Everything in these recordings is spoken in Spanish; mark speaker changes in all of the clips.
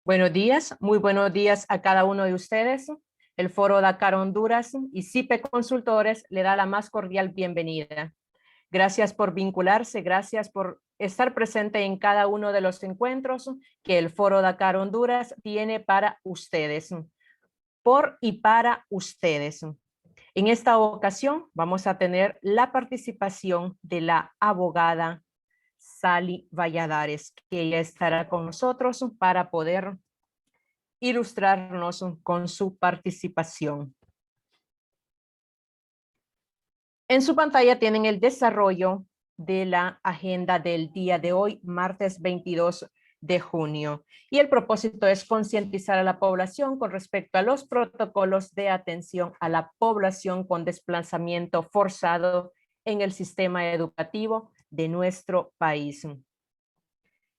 Speaker 1: Buenos días, muy buenos días a cada uno de ustedes. El Foro Dakar Honduras y CIPE Consultores le da la más cordial bienvenida. Gracias por vincularse, gracias por estar presente en cada uno de los encuentros que el Foro Dakar Honduras tiene para ustedes, por y para ustedes. En esta ocasión vamos a tener la participación de la abogada Sally Valladares, que ella estará con nosotros para poder ilustrarnos con su participación. En su pantalla tienen el desarrollo de la agenda del día de hoy, martes 22 de junio. Y el propósito es concientizar a la población con respecto a los protocolos de atención a la población con desplazamiento forzado en el sistema educativo de nuestro país.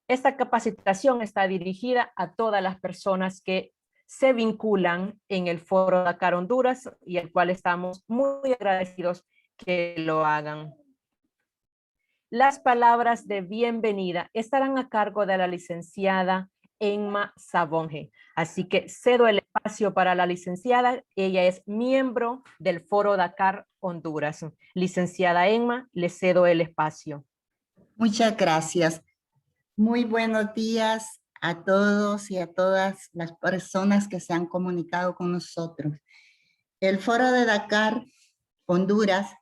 Speaker 1: Esta capacitación está dirigida a todas las personas que se vinculan en el Foro Dakar Honduras y al cual estamos muy agradecidos que lo hagan. Las palabras de bienvenida estarán a cargo de la licenciada Emma Sabonge. Así que cedo el espacio para la licenciada. Ella es miembro del Foro Dakar Honduras. Licenciada Emma, le cedo el espacio.
Speaker 2: Muchas gracias. Muy buenos días a todos y a todas las personas que se han comunicado con nosotros. El Foro de Dakar, Honduras,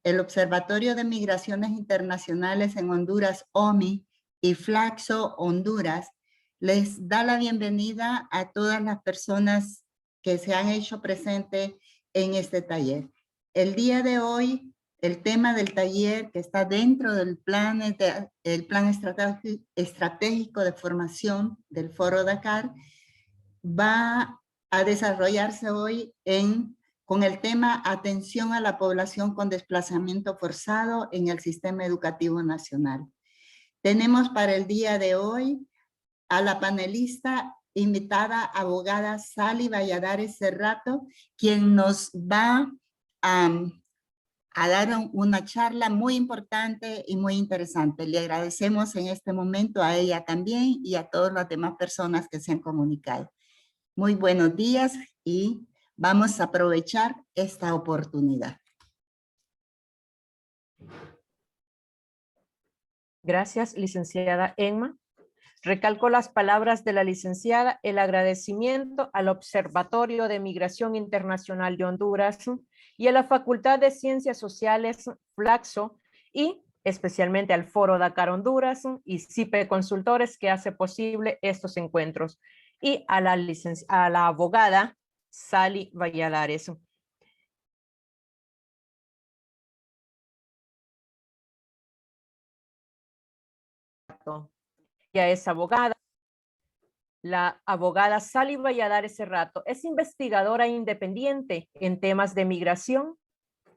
Speaker 2: el Observatorio de Migraciones Internacionales en Honduras, OMI, y Flaxo, Honduras, les da la bienvenida a todas las personas que se han hecho presente en este taller. El día de hoy, el tema del taller que está dentro del plan estratégico de formación del Foro Dakar va a desarrollarse hoy con el tema Atención a la población con desplazamiento forzado en el sistema educativo nacional. Tenemos para el día de hoy a la panelista invitada abogada Sally Valladares Cerrato, quien nos va a dar una charla muy importante y muy interesante. Le agradecemos en este momento a ella también y a todas las demás personas que se han comunicado. Muy buenos días y vamos a aprovechar esta oportunidad.
Speaker 1: Gracias, licenciada Emma. Recalco las palabras de la licenciada, el agradecimiento al Observatorio de Migración Internacional de Honduras y a la Facultad de Ciencias Sociales, Flaxo, y especialmente al Foro Dakar Honduras y CIPE Consultores que hace posible estos encuentros, y a la abogada Sally Valladares. Ya es abogada. La abogada Sally Valladares Cerrato es investigadora independiente en temas de migración,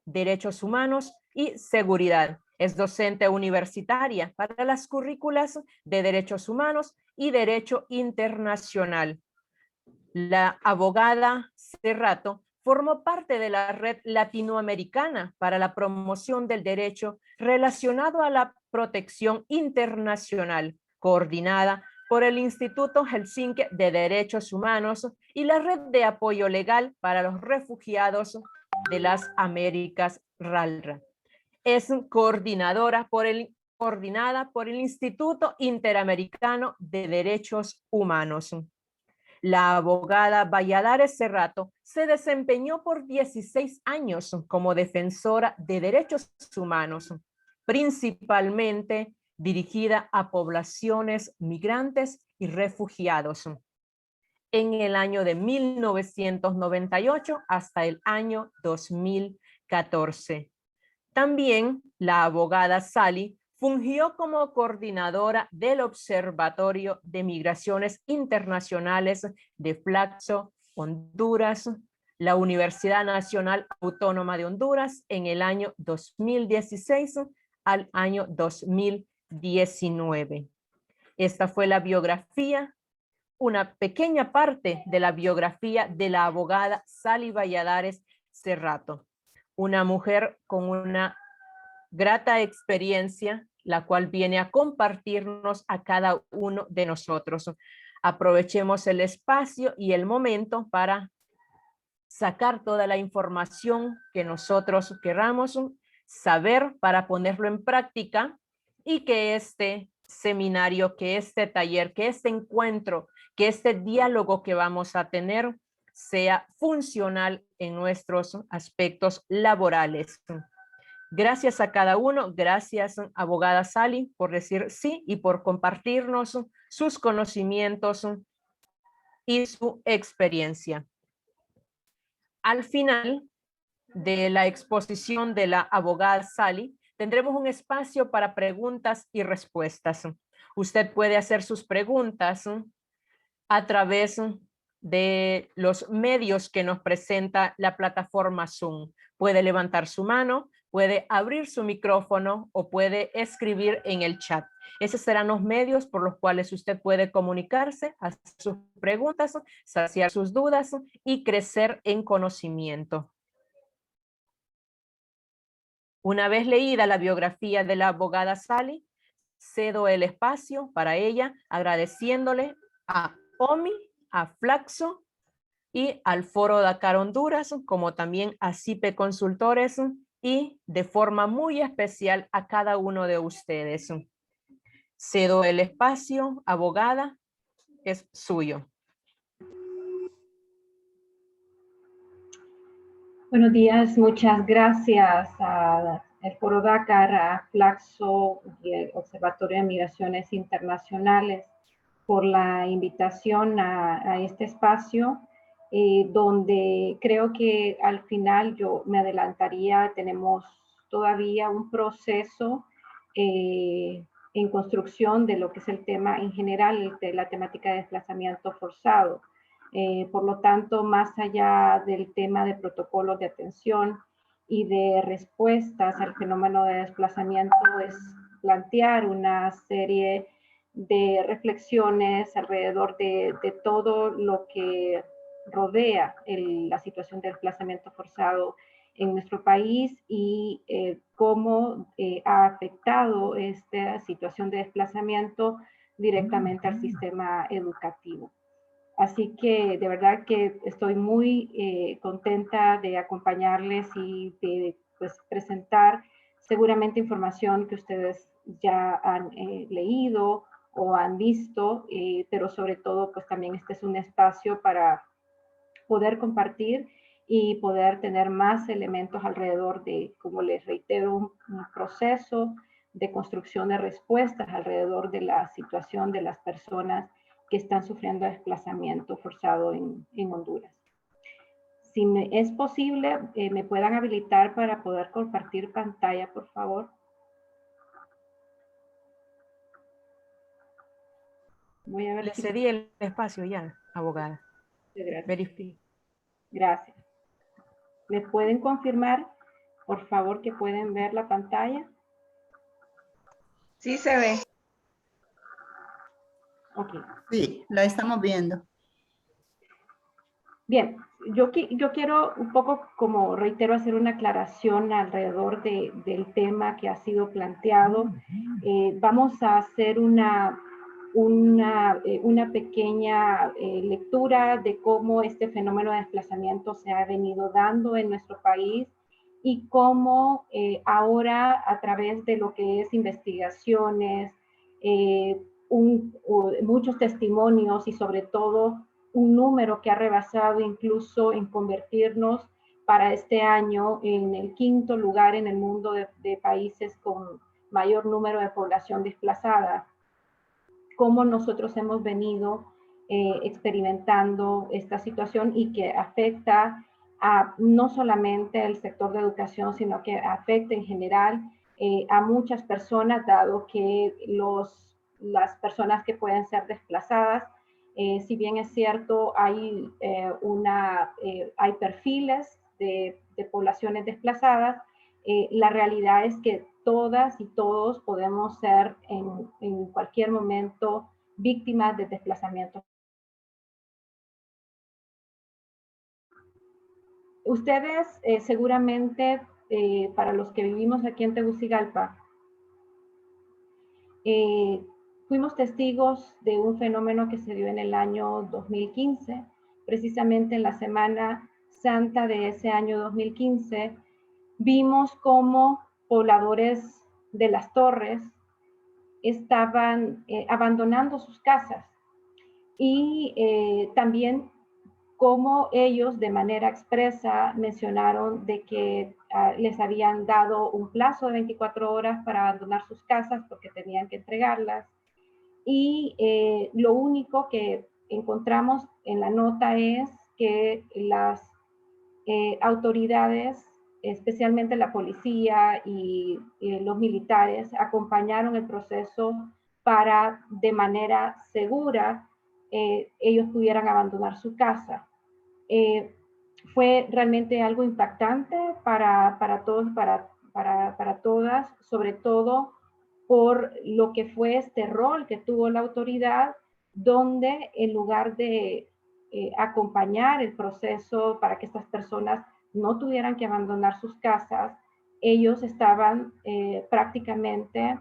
Speaker 1: derechos humanos y seguridad. Es docente universitaria para las currículas de derechos humanos y derecho internacional. La abogada Cerrato formó parte de la Red Latinoamericana para la Promoción del Derecho relacionado a la protección internacional, coordinada por el Instituto Helsinki de Derechos Humanos y la Red de Apoyo Legal para los Refugiados de las Américas, RALRA. Es coordinada por el Instituto Interamericano de Derechos Humanos. La abogada Valladares Cerrato se desempeñó por 16 años como defensora de derechos humanos, principalmente dirigida a poblaciones migrantes y refugiados. En el año de 1998 hasta el año 2014. También la abogada Sally fungió como coordinadora del Observatorio de Migraciones Internacionales de Flaxo, Honduras, la Universidad Nacional Autónoma de Honduras en el año 2016 al año 2019. Esta fue la biografía, una pequeña parte de la biografía de la abogada Sally Valladares Cerrato, una mujer con una grata experiencia, la cual viene a compartirnos a cada uno de nosotros. Aprovechemos el espacio y el momento para sacar toda la información que nosotros queramos saber para ponerlo en práctica y que este seminario, que este taller, que este encuentro, que este diálogo que vamos a tener sea funcional en nuestros aspectos laborales. Gracias a cada uno, gracias abogada Sally por decir sí y por compartirnos sus conocimientos y su experiencia. Al final de la exposición de la abogada Sally, tendremos un espacio para preguntas y respuestas. Usted puede hacer sus preguntas a través de los medios que nos presenta la plataforma Zoom. Puede levantar su mano, puede abrir su micrófono o puede escribir en el chat. Esos serán los medios por los cuales usted puede comunicarse, hacer sus preguntas, saciar sus dudas y crecer en conocimiento. Una vez leída la biografía de la abogada Sally, cedo el espacio para ella, agradeciéndole a OMI, a Flaxo y al Foro Dakar Honduras, como también a CIPE Consultores y de forma muy especial a cada uno de ustedes. Cedo el espacio, abogada, es suyo.
Speaker 3: Buenos días, muchas gracias al Foro Dakar, a Flaxo y el Observatorio de Migraciones Internacionales por la invitación a este espacio, donde creo que al final yo me adelantaría, tenemos todavía un proceso en construcción de lo que es el tema en general, de la temática de desplazamiento forzado. Por lo tanto, más allá del tema de protocolos de atención y de respuestas al fenómeno de desplazamiento, es plantear una serie de reflexiones alrededor de todo lo que rodea la situación de desplazamiento forzado en nuestro país y cómo ha afectado esta situación de desplazamiento directamente al sistema educativo. Así que de verdad que estoy muy contenta de acompañarles y de presentar seguramente información que ustedes ya han leído o han visto, pero sobre todo pues también este es un espacio para poder compartir y poder tener más elementos alrededor de, como les reitero, un proceso de construcción de respuestas alrededor de la situación de las personas que están sufriendo desplazamiento forzado en Honduras. Si es posible, me puedan habilitar para poder compartir pantalla, por favor. Voy a ver
Speaker 1: Le cedí el espacio ya, abogada.
Speaker 3: Gracias. Gracias. ¿Me pueden confirmar, por favor, que pueden ver la pantalla?
Speaker 4: Sí se ve.
Speaker 3: Ok.
Speaker 2: Sí, la estamos viendo.
Speaker 3: Bien, yo quiero un poco, como reitero, hacer una aclaración alrededor del tema que ha sido planteado. Vamos a hacer una pequeña lectura de cómo este fenómeno de desplazamiento se ha venido dando en nuestro país y cómo ahora, a través de lo que es investigaciones, muchos testimonios y sobre todo un número que ha rebasado incluso en convertirnos para este año en el 5º lugar en el mundo de países con mayor número de población desplazada. Cómo nosotros hemos venido experimentando esta situación y que afecta a no solamente el sector de educación, sino que afecta en general a muchas personas, dado que las personas que pueden ser desplazadas, si bien es cierto, hay perfiles de poblaciones desplazadas, la realidad es que todas y todos podemos ser en cualquier momento víctimas de desplazamiento. Ustedes seguramente, para los que vivimos aquí en Tegucigalpa, Fuimos testigos de un fenómeno que se dio en el año 2015, precisamente en la Semana Santa de ese año 2015, vimos cómo pobladores de Las Torres estaban abandonando sus casas y también cómo ellos de manera expresa mencionaron de que les habían dado un plazo de 24 horas para abandonar sus casas porque tenían que entregarlas. Y lo único que encontramos en la nota es que las autoridades, especialmente la policía y los militares, acompañaron el proceso para de manera segura ellos pudieran abandonar su casa. Fue realmente algo impactante para todos, para todas, sobre todo por lo que fue este rol que tuvo la autoridad, donde en lugar de acompañar el proceso para que estas personas no tuvieran que abandonar sus casas, ellos estaban prácticamente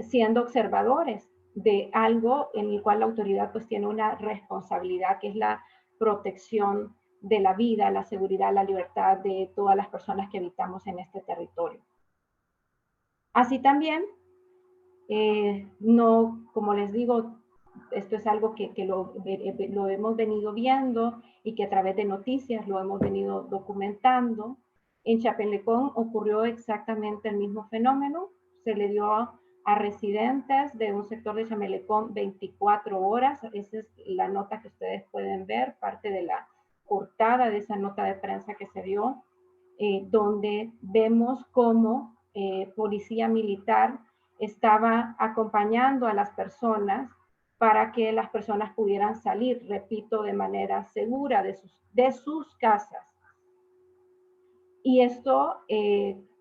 Speaker 3: siendo observadores de algo en el cual la autoridad pues tiene una responsabilidad, que es la protección de la vida, la seguridad, la libertad de todas las personas que habitamos en este territorio. Así también, no, como les digo, esto es algo que lo hemos venido viendo y que a través de noticias lo hemos venido documentando. En Chapelecón ocurrió exactamente el mismo fenómeno. Se le dio a residentes de un sector de Chapelecón 24 horas. Esa es la nota que ustedes pueden ver, parte de la portada de esa nota de prensa que se dio, donde vemos cómo policía militar estaba acompañando a las personas para que las personas pudieran salir, repito, de manera segura de sus casas. Y esto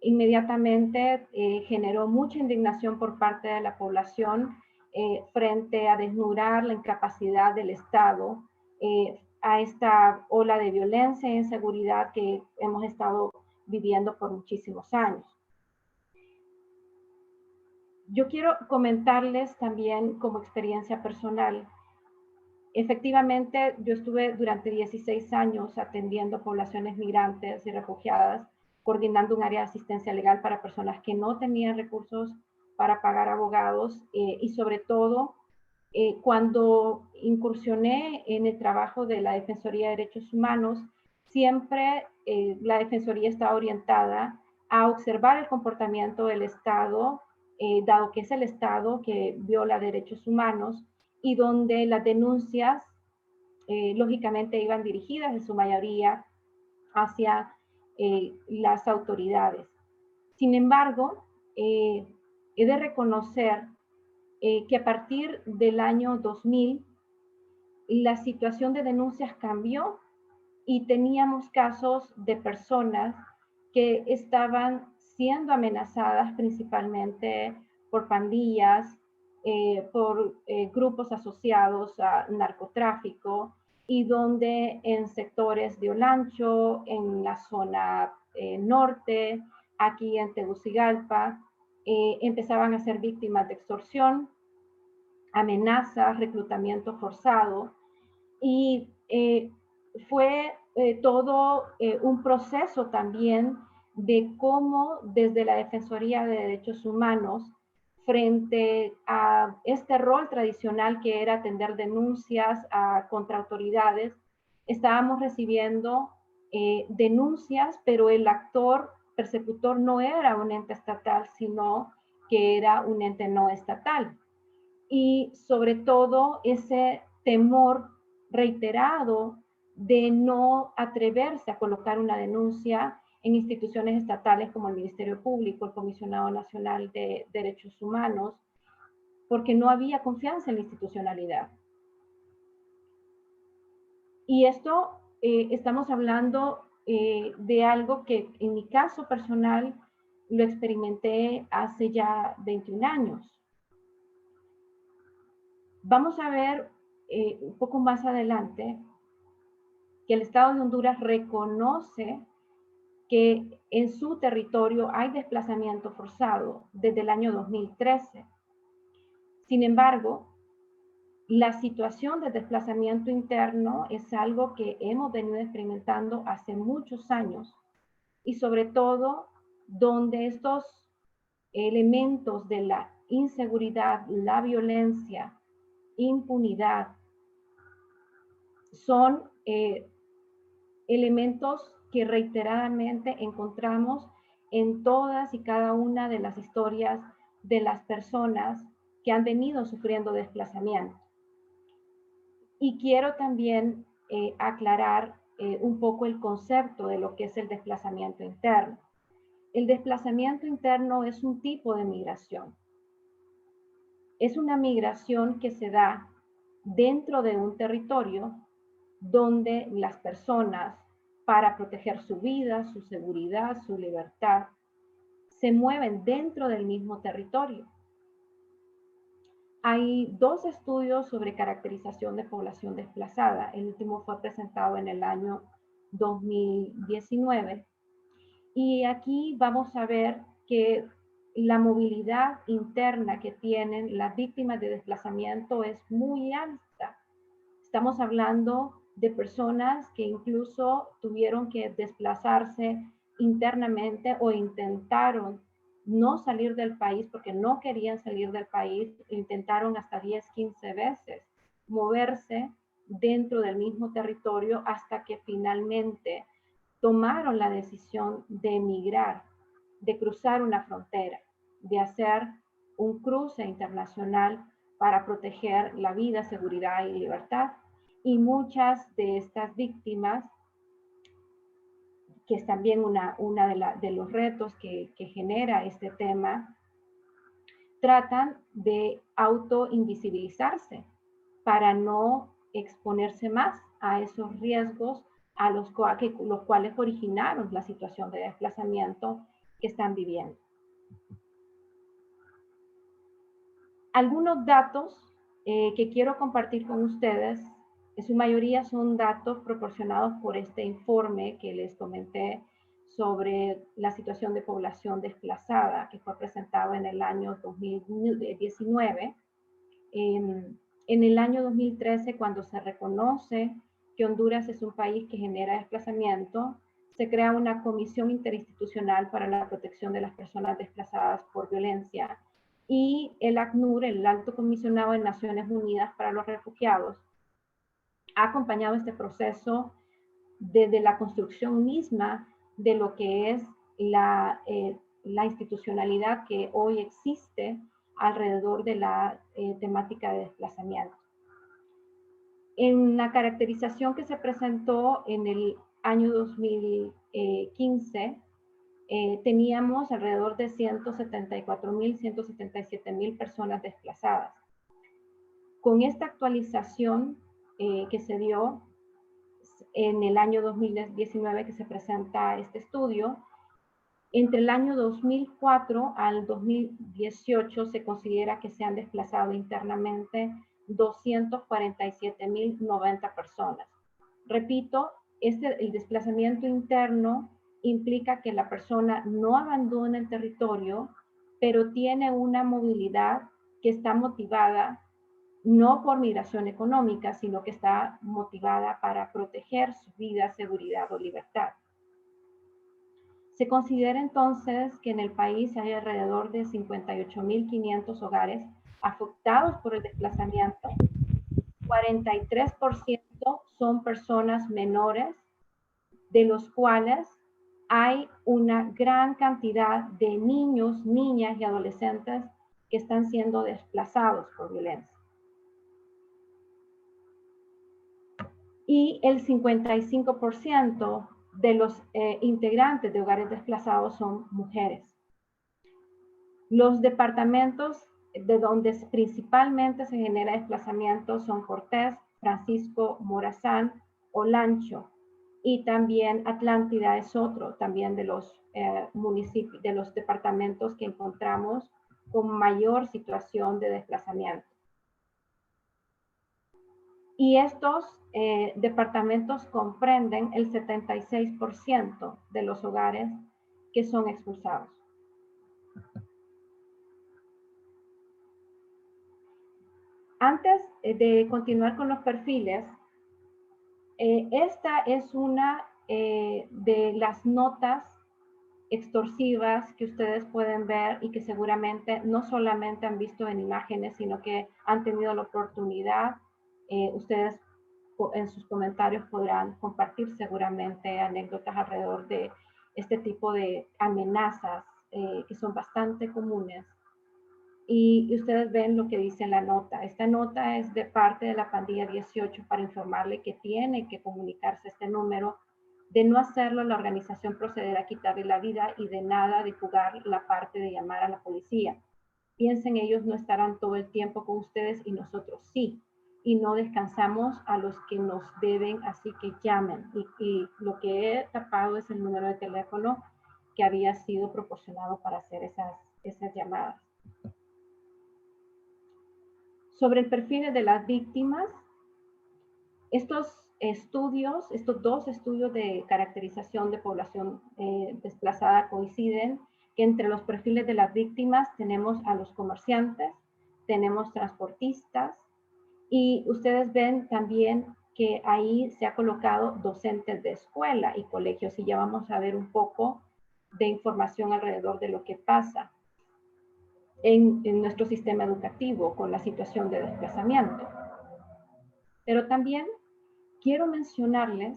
Speaker 3: inmediatamente generó mucha indignación por parte de la población frente a desnudar la incapacidad del Estado a esta ola de violencia e inseguridad que hemos estado viviendo por muchísimos años. Yo quiero comentarles también como experiencia personal. Efectivamente, yo estuve durante 16 años atendiendo poblaciones migrantes y refugiadas, coordinando un área de asistencia legal para personas que no tenían recursos para pagar abogados y sobre todo cuando incursioné en el trabajo de la Defensoría de Derechos Humanos, siempre la Defensoría está orientada a observar el comportamiento del Estado, dado que es el Estado que viola derechos humanos y donde las denuncias lógicamente iban dirigidas en su mayoría hacia las autoridades. Sin embargo, he de reconocer que a partir del año 2000 la situación de denuncias cambió y teníamos casos de personas que estaban siendo amenazadas principalmente por pandillas, por grupos asociados a narcotráfico y donde en sectores de Olancho, en la zona norte, aquí en Tegucigalpa, empezaban a ser víctimas de extorsión, amenazas, reclutamiento forzado y fue todo un proceso también de cómo desde la Defensoría de Derechos Humanos, frente a este rol tradicional que era atender denuncias contra autoridades, estábamos recibiendo denuncias, pero el actor persecutor no era un ente estatal, sino que era un ente no estatal. Y sobre todo ese temor reiterado de no atreverse a colocar una denuncia en instituciones estatales como el Ministerio Público, el Comisionado Nacional de Derechos Humanos, porque no había confianza en la institucionalidad. Y esto estamos hablando de algo que en mi caso personal lo experimenté hace ya 21 años. Vamos a ver un poco más adelante que el Estado de Honduras reconoce que en su territorio hay desplazamiento forzado desde el año 2013. Sin embargo, la situación de desplazamiento interno es algo que hemos venido experimentando hace muchos años y sobre todo donde estos elementos de la inseguridad, la violencia, impunidad, son elementos que reiteradamente encontramos en todas y cada una de las historias de las personas que han venido sufriendo desplazamiento. Y quiero también aclarar un poco el concepto de lo que es el desplazamiento interno. El desplazamiento interno es un tipo de migración. Es una migración que se da dentro de un territorio donde las personas, para proteger su vida, su seguridad, su libertad, se mueven dentro del mismo territorio. Hay 2 estudios sobre caracterización de población desplazada. El último fue presentado en el año 2019. Y aquí vamos a ver que la movilidad interna que tienen las víctimas de desplazamiento es muy alta. Estamos hablando de personas que incluso tuvieron que desplazarse internamente o intentaron no salir del país porque no querían salir del país, intentaron hasta 10, 15 veces moverse dentro del mismo territorio hasta que finalmente tomaron la decisión de emigrar, de cruzar una frontera, de hacer un cruce internacional para proteger la vida, seguridad y libertad. Y muchas de estas víctimas, que es también una de los retos que genera este tema, tratan de autoinvisibilizarse para no exponerse más a esos riesgos a los cuales originaron la situación de desplazamiento que están viviendo. Algunos datos que quiero compartir con ustedes, en su mayoría son datos proporcionados por este informe que les comenté sobre la situación de población desplazada, que fue presentado en el año 2019. En el año 2013, cuando se reconoce que Honduras es un país que genera desplazamiento, se crea una comisión interinstitucional para la protección de las personas desplazadas por violencia. Y el ACNUR, el Alto Comisionado de Naciones Unidas para los Refugiados, ha acompañado este proceso desde la construcción misma de lo que es la institucionalidad que hoy existe alrededor de la temática de desplazamiento. En la caracterización que se presentó en el año 2015, teníamos alrededor de 174.000, 177.000 personas desplazadas. Con esta actualización que se dio en el año 2019 que se presenta este estudio, entre el año 2004 al 2018 se considera que se han desplazado internamente 247.090 personas. Repito, el desplazamiento interno implica que la persona no abandona el territorio, pero tiene una movilidad que está motivada no por migración económica, sino que está motivada para proteger su vida, seguridad o libertad. Se considera entonces que en el país hay alrededor de 58.500 hogares afectados por el desplazamiento. 43% son personas menores, de los cuales hay una gran cantidad de niños, niñas y adolescentes que están siendo desplazados por violencia. Y el 55% de los integrantes de hogares desplazados son mujeres. Los departamentos de donde principalmente se genera desplazamiento son Cortés, Francisco Morazán, Olancho, y también Atlántida es otro también de los municipios, de los departamentos que encontramos con mayor situación de desplazamiento. Y estos departamentos comprenden el 76% de los hogares que son expulsados. Antes de continuar con los perfiles, esta es una de las notas extorsivas que ustedes pueden ver y que seguramente no solamente han visto en imágenes, sino que han tenido la oportunidad. Ustedes en sus comentarios podrán compartir seguramente anécdotas alrededor de este tipo de amenazas que son bastante comunes. Y ustedes ven lo que dice la nota. Esta nota es de parte de la pandilla 18 para informarle que tiene que comunicarse este número. De no hacerlo, la organización procederá a quitarle la vida y de nada de jugar la parte de llamar a la policía. Piensen, ellos no estarán todo el tiempo con ustedes y nosotros sí. Y no descansamos a los que nos deben, así que llamen. Y lo que he tapado es el número de teléfono que había sido proporcionado para hacer esas llamadas. Sobre el perfil de las víctimas, estos dos estudios de caracterización de población desplazada coinciden que entre los perfiles de las víctimas tenemos a los comerciantes, tenemos transportistas y ustedes ven también que ahí se ha colocado docentes de escuela y colegios y ya vamos a ver un poco de información alrededor de lo que pasa en nuestro sistema educativo con la situación de desplazamiento. Pero también quiero mencionarles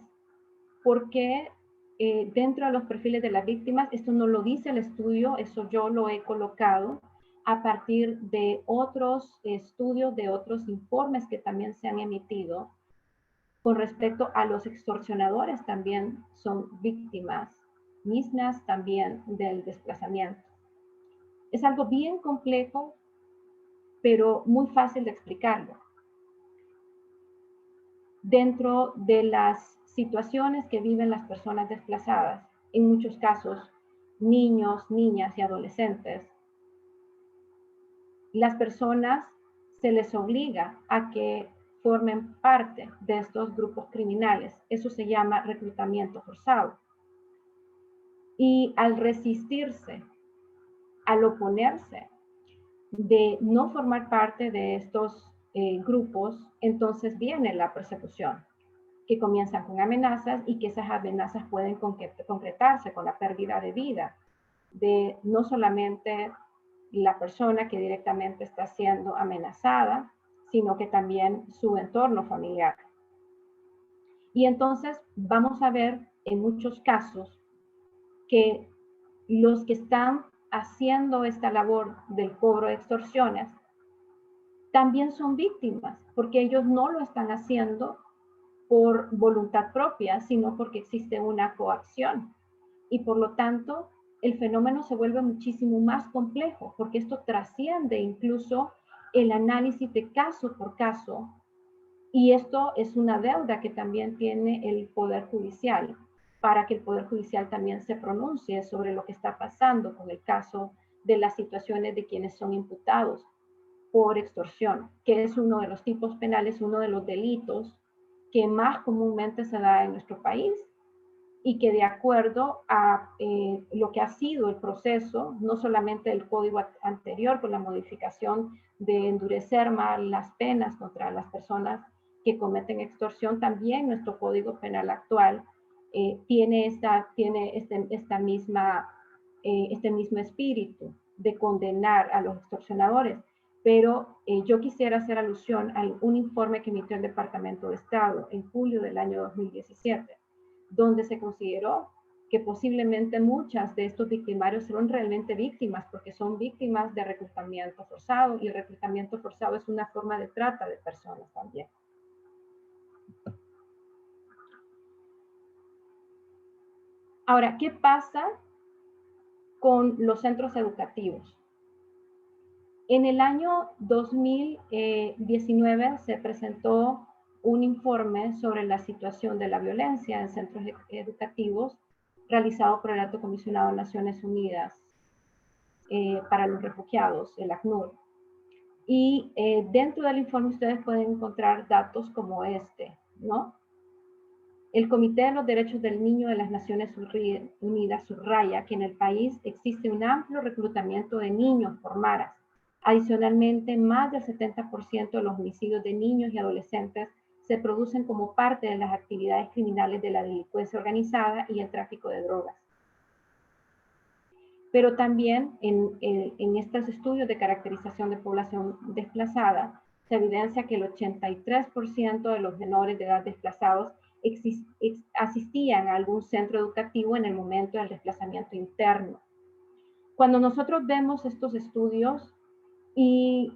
Speaker 3: por qué dentro de los perfiles de las víctimas, esto no lo dice el estudio, eso yo lo he colocado a partir de otros estudios, de otros informes que también se han emitido con respecto a los extorsionadores también son víctimas mismas también del desplazamiento. Es algo bien complejo, pero muy fácil de explicarlo. Dentro de las situaciones que viven las personas desplazadas, en muchos casos niños, niñas y adolescentes, las personas se les obliga a que formen parte de estos grupos criminales. Eso se llama reclutamiento forzado. Y al resistirse, al oponerse de no formar parte de estos grupos, entonces viene la persecución, que comienzan con amenazas y que esas amenazas pueden concretarse con la pérdida de vida de no solamente la persona que directamente está siendo amenazada, sino que también su entorno familiar. Y entonces vamos a ver en muchos casos que los que están haciendo esta labor del cobro de extorsiones también son víctimas, porque ellos no lo están haciendo por voluntad propia, sino porque existe una coacción. Y por lo tanto, el fenómeno se vuelve muchísimo más complejo, porque esto trasciende incluso el análisis de caso por caso. Y esto es una deuda que también tiene el Poder Judicial, para que el Poder Judicial también se pronuncie sobre lo que está pasando con el caso de las situaciones de quienes son imputados por extorsión, que es uno de los tipos penales, uno de los delitos que más comúnmente se da en nuestro país y que de acuerdo a lo que ha sido el proceso, no solamente el código anterior con la modificación de endurecer más las penas contra las personas que cometen extorsión, también nuestro código penal actual tiene este mismo espíritu de condenar a los extorsionadores. Pero yo quisiera hacer alusión a un informe que emitió el Departamento de Estado en julio del año 2017, donde se consideró que posiblemente muchas de estos victimarios son realmente víctimas, porque son víctimas de reclutamiento forzado, y el reclutamiento forzado es una forma de trata de personas también. Ahora, ¿qué pasa con los centros educativos? En el año 2019 se presentó un informe sobre la situación de la violencia en centros educativos realizado por el Alto Comisionado de Naciones Unidas para los Refugiados, el ACNUR. Y dentro del informe ustedes pueden encontrar datos como este, ¿no? El Comité de los Derechos del Niño de las Naciones Unidas subraya que en el país existe un amplio reclutamiento de niños por maras, Adicionalmente, más del 70% de los homicidios de niños y adolescentes se producen como parte de las actividades criminales de la delincuencia organizada y el tráfico de drogas. Pero también en estos estudios de caracterización de población desplazada, se evidencia que el 83% de los menores de edad desplazados asistían a algún centro educativo en el momento del desplazamiento interno. Cuando nosotros vemos estos estudios y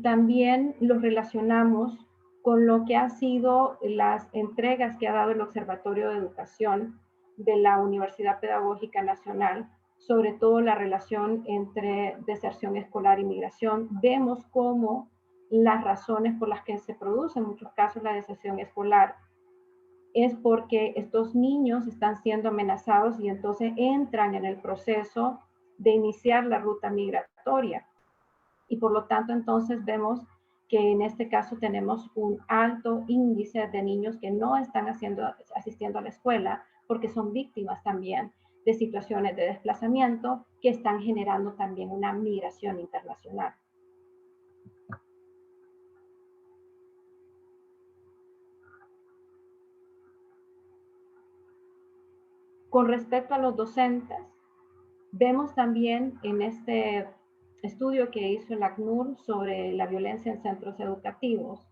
Speaker 3: también los relacionamos con lo que han sido las entregas que ha dado el Observatorio de Educación de la Universidad Pedagógica Nacional, sobre todo la relación entre deserción escolar y migración, vemos cómo las razones por las que se produce en muchos casos la deserción escolar es porque estos niños están siendo amenazados y entonces entran en el proceso de iniciar la ruta migratoria. Y por lo tanto, entonces vemos que en este caso tenemos un alto índice de niños que no están asistiendo a la escuela porque son víctimas también de situaciones de desplazamiento que están generando también una migración internacional. Con respecto a los docentes, vemos también en este estudio que hizo el ACNUR sobre la violencia en centros educativos,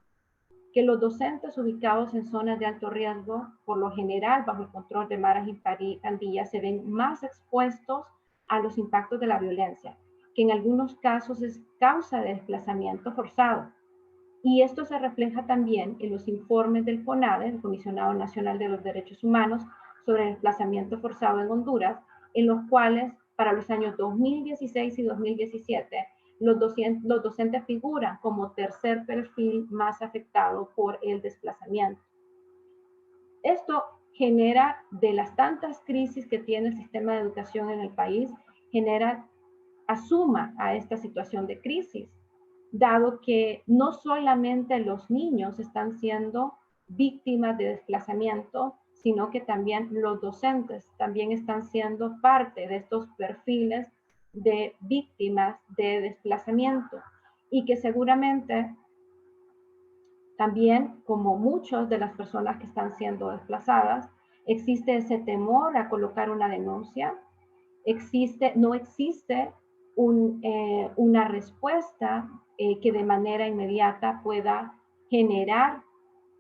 Speaker 3: que los docentes ubicados en zonas de alto riesgo, por lo general bajo el control de maras y pandillas, se ven más expuestos a los impactos de la violencia, que en algunos casos es causa de desplazamiento forzado. Y esto se refleja también en los informes del CONADE, el Comisionado Nacional de los Derechos Humanos, sobre el desplazamiento forzado en Honduras, en los cuales para los años 2016 y 2017 los docentes figuran como tercer perfil más afectado por el desplazamiento. Esto genera, de las tantas crisis que tiene el sistema de educación en el país, asuma a esta situación de crisis, dado que no solamente los niños están siendo víctimas de desplazamiento, sino que también los docentes también están siendo parte de estos perfiles de víctimas de desplazamiento y que seguramente también, como muchas de las personas que están siendo desplazadas, existe ese temor a colocar una denuncia, no existe una respuesta que de manera inmediata pueda generar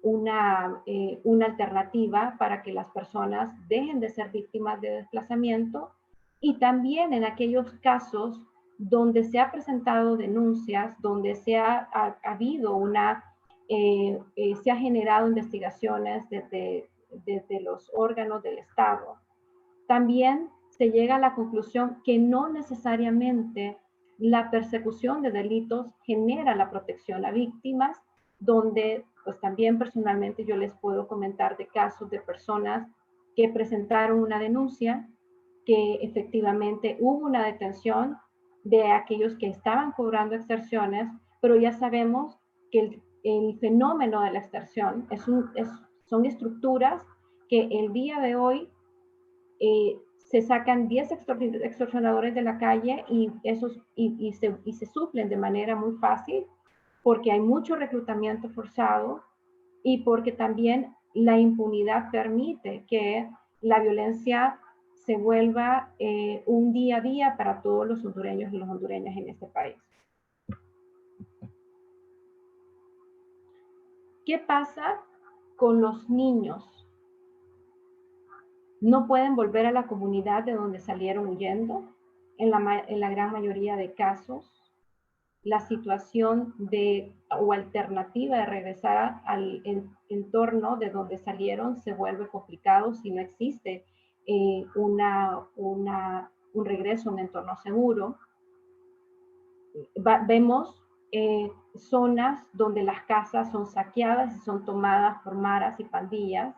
Speaker 3: una alternativa para que las personas dejen de ser víctimas de desplazamiento, y también en aquellos casos donde se ha presentado denuncias, donde se ha habido se ha generado investigaciones desde los órganos del Estado. También se llega a la conclusión que no necesariamente la persecución de delitos genera la protección a víctimas, donde pues también personalmente yo les puedo comentar de casos de personas que presentaron una denuncia, que efectivamente hubo una detención de aquellos que estaban cobrando extorsiones, pero ya sabemos que el fenómeno de la extorsión son estructuras que el día de hoy se sacan 10 extorsionadores de la calle y se suplen de manera muy fácil porque hay mucho reclutamiento forzado y porque también la impunidad permite que la violencia se vuelva un día a día para todos los hondureños y las hondureñas en este país. ¿Qué pasa con los niños? No pueden volver a la comunidad de donde salieron huyendo. En la gran mayoría de casos, la situación o alternativa de regresar al entorno de donde salieron se vuelve complicado si no existe un regreso a un entorno seguro. Vemos zonas donde las casas son saqueadas y son tomadas por maras y pandillas.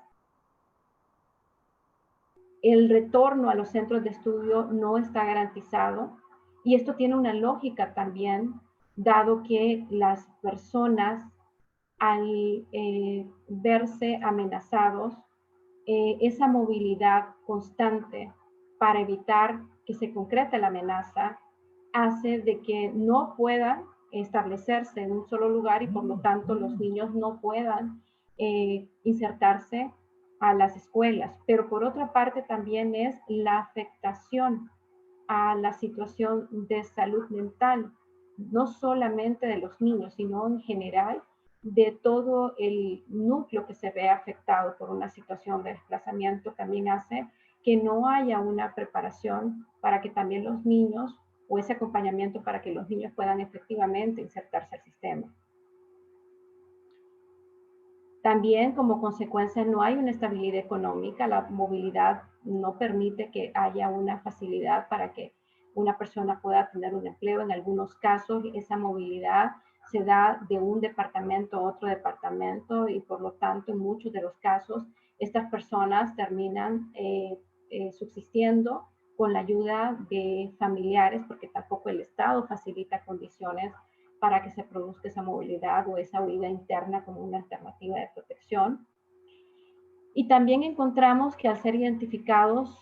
Speaker 3: El retorno a los centros de estudio no está garantizado y esto tiene una lógica también, dado que las personas al verse amenazados, esa movilidad constante para evitar que se concrete la amenaza hace de que no puedan establecerse en un solo lugar y por lo tanto los niños no puedan insertarse a las escuelas. Pero por otra parte también es la afectación a la situación de salud mental, no solamente de los niños, sino en general de todo el núcleo que se ve afectado por una situación de desplazamiento. También hace que no haya una preparación para que también los niños, o ese acompañamiento para que los niños puedan efectivamente insertarse al sistema. También como consecuencia no hay una estabilidad económica, la movilidad no permite que haya una facilidad para que una persona pueda tener un empleo. En algunos casos esa movilidad se da de un departamento a otro departamento y por lo tanto en muchos de los casos estas personas terminan subsistiendo con la ayuda de familiares porque tampoco el Estado facilita condiciones para que se produzca esa movilidad o esa huida interna como una alternativa de protección. Y también encontramos que al ser identificados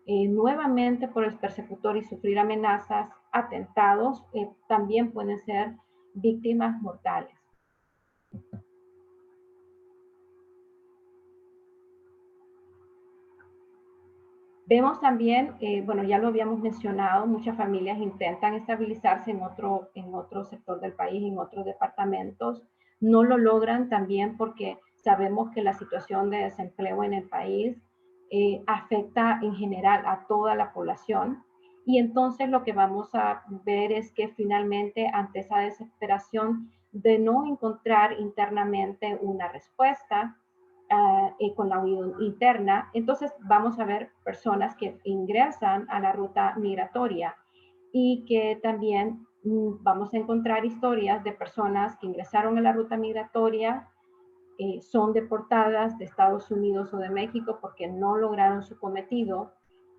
Speaker 3: nuevamente por el persecutor y sufrir amenazas, atentados, también pueden ser víctimas mortales. Vemos también, bueno, ya lo habíamos mencionado, muchas familias intentan estabilizarse en otro sector del país, en otros departamentos. No lo logran también porque sabemos que la situación de desempleo en el país afecta en general a toda la población. Y entonces lo que vamos a ver es que finalmente ante esa desesperación de no encontrar internamente una respuesta, con la huida interna, entonces vamos a ver personas que ingresan a la ruta migratoria y que también vamos a encontrar historias de personas que ingresaron a la ruta migratoria, son deportadas de Estados Unidos o de México porque no lograron su cometido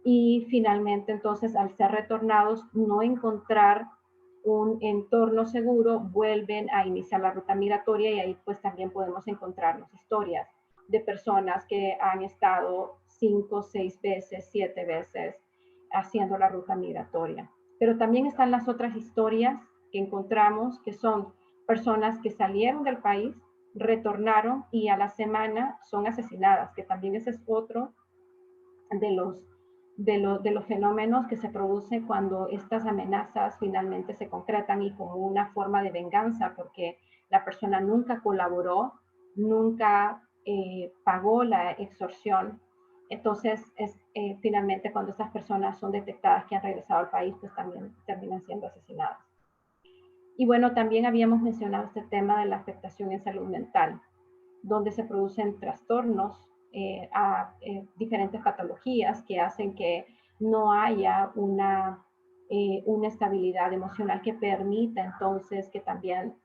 Speaker 3: y finalmente entonces al ser retornados no encontrar un entorno seguro, vuelven a iniciar la ruta migratoria y ahí pues también podemos encontrarnos historias de personas que han estado 5, 6 veces, 7 veces haciendo la ruta migratoria. Pero también están las otras historias que encontramos que son personas que salieron del país, retornaron y a la semana son asesinadas, que también ese es otro de los fenómenos que se producen cuando estas amenazas finalmente se concretan y como una forma de venganza, porque la persona nunca colaboró, nunca pagó la extorsión. Entonces, finalmente cuando estas personas son detectadas que han regresado al país, pues también terminan siendo asesinadas. Y bueno, también habíamos mencionado este tema de la afectación en salud mental, donde se producen trastornos a diferentes patologías que hacen que no haya una estabilidad emocional que permita entonces que también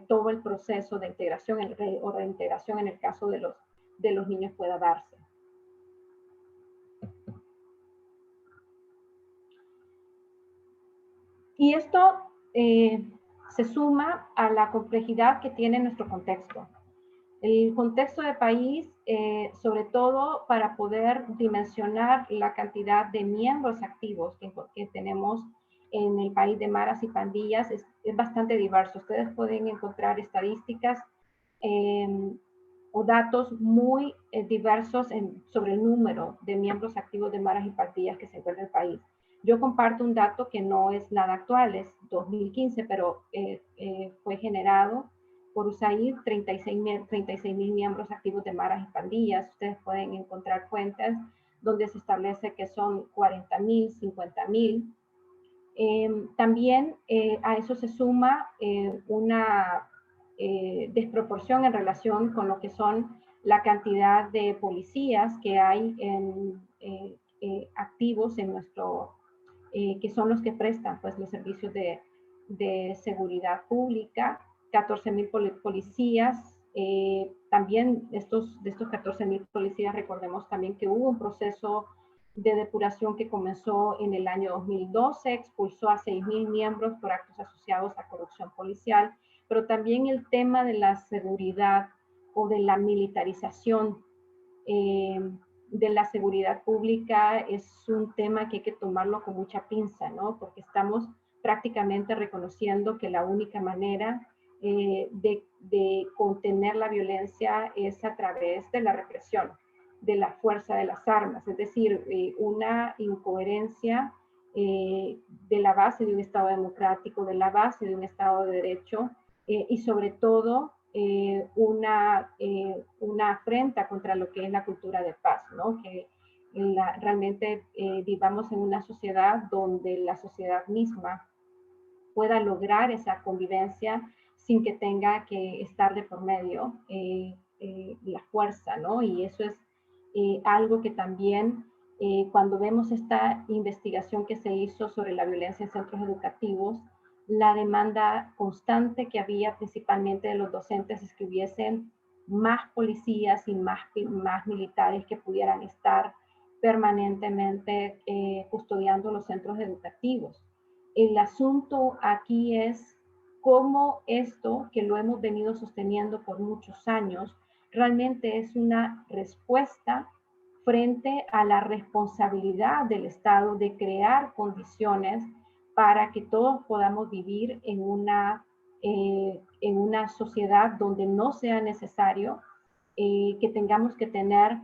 Speaker 3: todo el proceso de integración o reintegración en el caso de los niños pueda darse. Y esto se suma a la complejidad que tiene nuestro contexto. El contexto de país, sobre todo para poder dimensionar la cantidad de miembros activos que tenemos en el país de maras y pandillas, es bastante diverso. Ustedes pueden encontrar estadísticas o datos muy diversos sobre el número de miembros activos de maras y pandillas que se encuentran en el país. Yo comparto un dato que no es nada actual, es 2015, pero fue generado por USAID, 36,000 miembros activos de maras y pandillas. Ustedes pueden encontrar fuentes donde se establece que son 40,000, 50,000. También a eso se suma una desproporción en relación con lo que son la cantidad de policías que hay activos en nuestro, que son los que prestan pues, los servicios de seguridad pública. 14,000 policías. También de estos 14,000 policías, recordemos también que hubo un proceso de depuración que comenzó en el año 2012, expulsó a 6,000 miembros por actos asociados a corrupción policial, pero también el tema de la seguridad o de la militarización de la seguridad pública es un tema que hay que tomarlo con mucha pinza, ¿no? Porque estamos prácticamente reconociendo que la única manera de contener la violencia es a través de la represión, de la fuerza de las armas, es decir, una incoherencia de la base de un Estado democrático, de la base de un Estado de Derecho y sobre todo una afrenta contra lo que es la cultura de paz, ¿no? Que realmente vivamos en una sociedad donde la sociedad misma pueda lograr esa convivencia sin que tenga que estar de por medio la fuerza, ¿no? Y eso es algo que también cuando vemos esta investigación que se hizo sobre la violencia en centros educativos, la demanda constante que había principalmente de los docentes es que hubiesen más policías y más militares que pudieran estar permanentemente custodiando los centros educativos. El asunto aquí es cómo esto, que lo hemos venido sosteniendo por muchos años, realmente es una respuesta frente a la responsabilidad del Estado de crear condiciones para que todos podamos vivir en una sociedad donde no sea necesario que tengamos que tener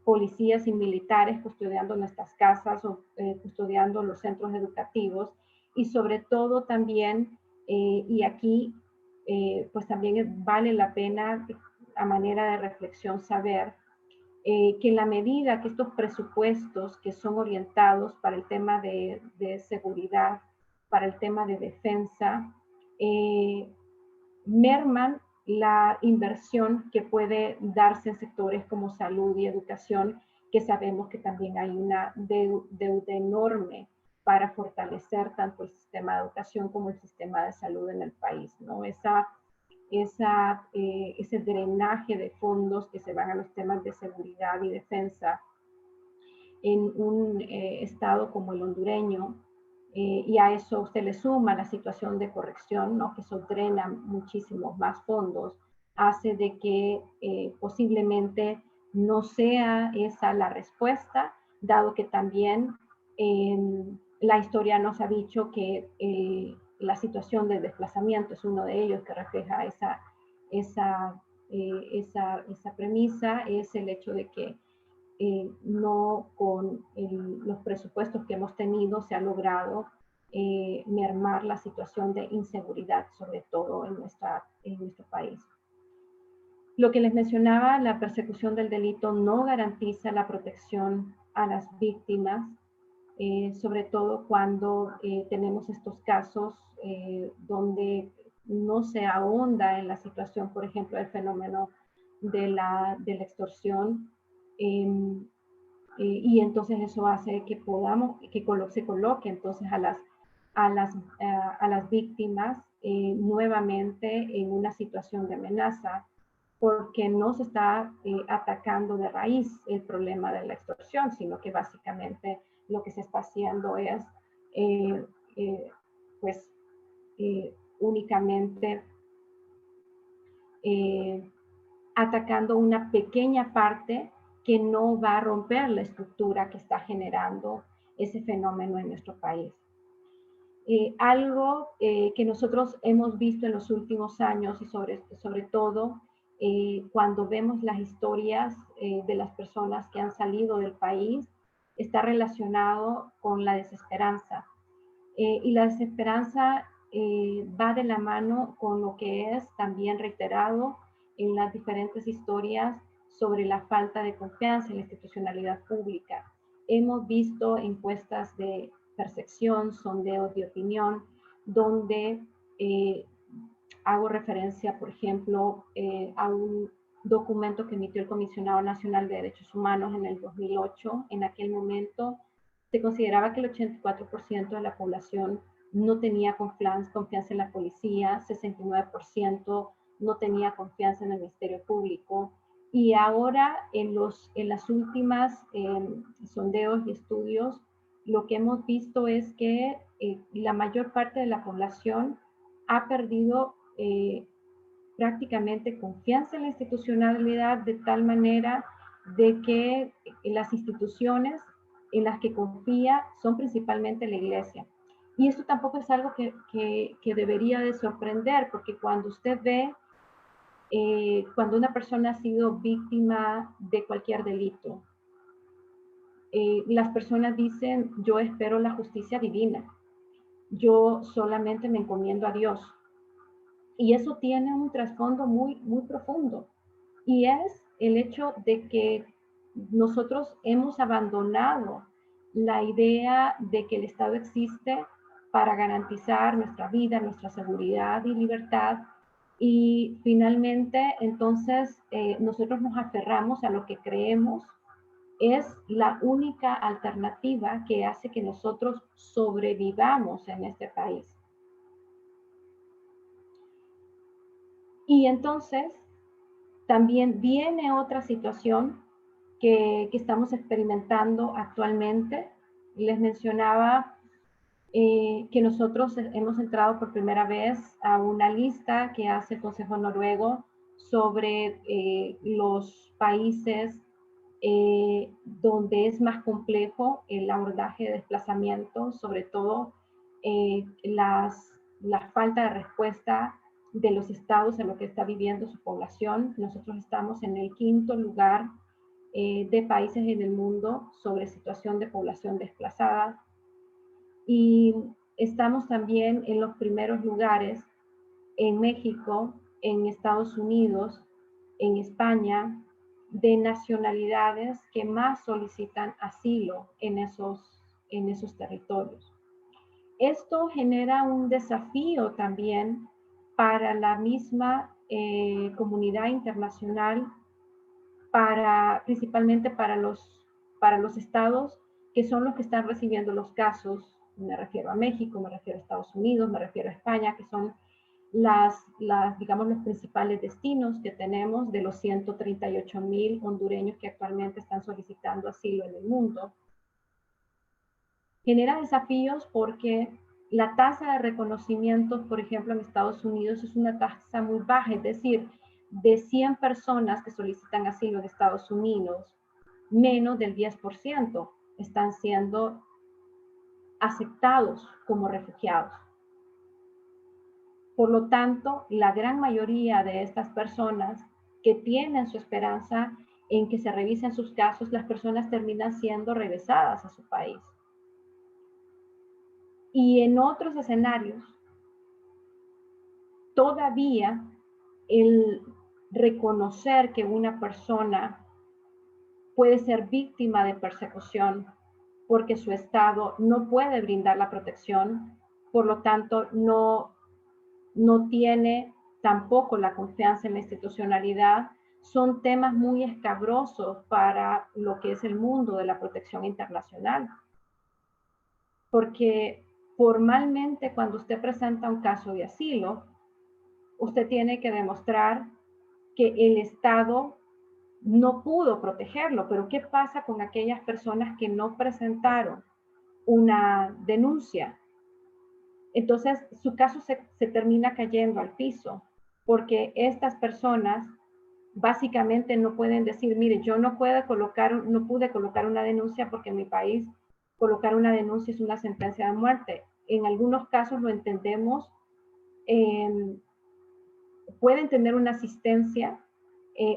Speaker 3: policías y militares custodiando nuestras casas o custodiando los centros educativos y sobre todo también, y aquí pues también vale la pena a manera de reflexión saber que en la medida que estos presupuestos que son orientados para el tema de seguridad, para el tema de defensa, merman la inversión que puede darse en sectores como salud y educación, que sabemos que también hay una deuda enorme para fortalecer tanto el sistema de educación como el sistema de salud en el país, ¿no? Ese drenaje de fondos que se van a los temas de seguridad y defensa en un estado como el hondureño, y a eso se le suma la situación de corrección, ¿no? Que eso drena muchísimos más fondos, hace de que posiblemente no sea esa la respuesta, dado que también la historia nos ha dicho que la situación del desplazamiento es uno de ellos que refleja esa premisa, es el hecho de que no con los presupuestos que hemos tenido se ha logrado mermar la situación de inseguridad, sobre todo en nuestro país. Lo que les mencionaba, la persecución del delito no garantiza la protección a las víctimas, sobre todo cuando tenemos estos casos donde no se ahonda en la situación, por ejemplo, del fenómeno de la extorsión, y entonces eso hace que se coloque entonces a las víctimas nuevamente en una situación de amenaza, porque no se está atacando de raíz el problema de la extorsión, sino que básicamente lo que se está haciendo es únicamente atacando una pequeña parte que no va a romper la estructura que está generando ese fenómeno en nuestro país. Algo que nosotros hemos visto en los últimos años y sobre todo cuando vemos las historias de las personas que han salido del país, está relacionado con la desesperanza. Y la desesperanza va de la mano con lo que es también reiterado en las diferentes historias sobre la falta de confianza en la institucionalidad pública. Hemos visto encuestas de percepción, sondeos de opinión, donde hago referencia, por ejemplo, a un documento que emitió el Comisionado Nacional de Derechos Humanos en el 2008. En aquel momento se consideraba que el 84% de la población no tenía confianza en la policía, 69% no tenía confianza en el Ministerio Público. Y ahora en las últimas sondeos y estudios, lo que hemos visto es que la mayor parte de la población ha perdido prácticamente confianza en la institucionalidad, de tal manera de que las instituciones en las que confía son principalmente la iglesia. Y esto tampoco es algo que debería de sorprender, porque cuando usted ve, cuando una persona ha sido víctima de cualquier delito, las personas dicen, yo espero la justicia divina, yo solamente me encomiendo a Dios. Y eso tiene un trasfondo muy, muy profundo. Y es el hecho de que nosotros hemos abandonado la idea de que el Estado existe para garantizar nuestra vida, nuestra seguridad y libertad. Y finalmente, entonces, nosotros nos aferramos a lo que creemos es la única alternativa que hace que nosotros sobrevivamos en este país. Y entonces, también viene otra situación que estamos experimentando actualmente. Les mencionaba que nosotros hemos entrado por primera vez a una lista que hace el Consejo Noruego sobre los países donde es más complejo el abordaje de desplazamiento, sobre todo la falta de respuesta de los estados a lo que está viviendo su población. Nosotros estamos en el 5º lugar de países en el mundo sobre situación de población desplazada. Y estamos también en los primeros lugares en México, en Estados Unidos, en España, de nacionalidades que más solicitan asilo en esos territorios. Esto genera un desafío también para la misma comunidad internacional, principalmente para los estados que son los que están recibiendo los casos. Me refiero a México, me refiero a Estados Unidos, me refiero a España, que son digamos, los principales destinos que tenemos de los 138,000 hondureños que actualmente están solicitando asilo en el mundo. Genera desafíos porque la tasa de reconocimiento, por ejemplo, en Estados Unidos es una tasa muy baja, es decir, de 100 personas que solicitan asilo en Estados Unidos, menos del 10% están siendo aceptados como refugiados. Por lo tanto, la gran mayoría de estas personas que tienen su esperanza en que se revisen sus casos, las personas terminan siendo regresadas a su país. Y en otros escenarios, todavía el reconocer que una persona puede ser víctima de persecución porque su Estado no puede brindar la protección, por lo tanto no tiene tampoco la confianza en la institucionalidad, son temas muy escabrosos para lo que es el mundo de la protección internacional. Porque formalmente cuando usted presenta un caso de asilo, usted tiene que demostrar que el Estado no pudo protegerlo, pero ¿qué pasa con aquellas personas que no presentaron una denuncia? Entonces, su caso se termina cayendo al piso, porque estas personas básicamente no pueden decir, mire, yo no pude colocar una denuncia porque en mi país colocar una denuncia es una sentencia de muerte. En algunos casos lo entendemos, pueden tener una asistencia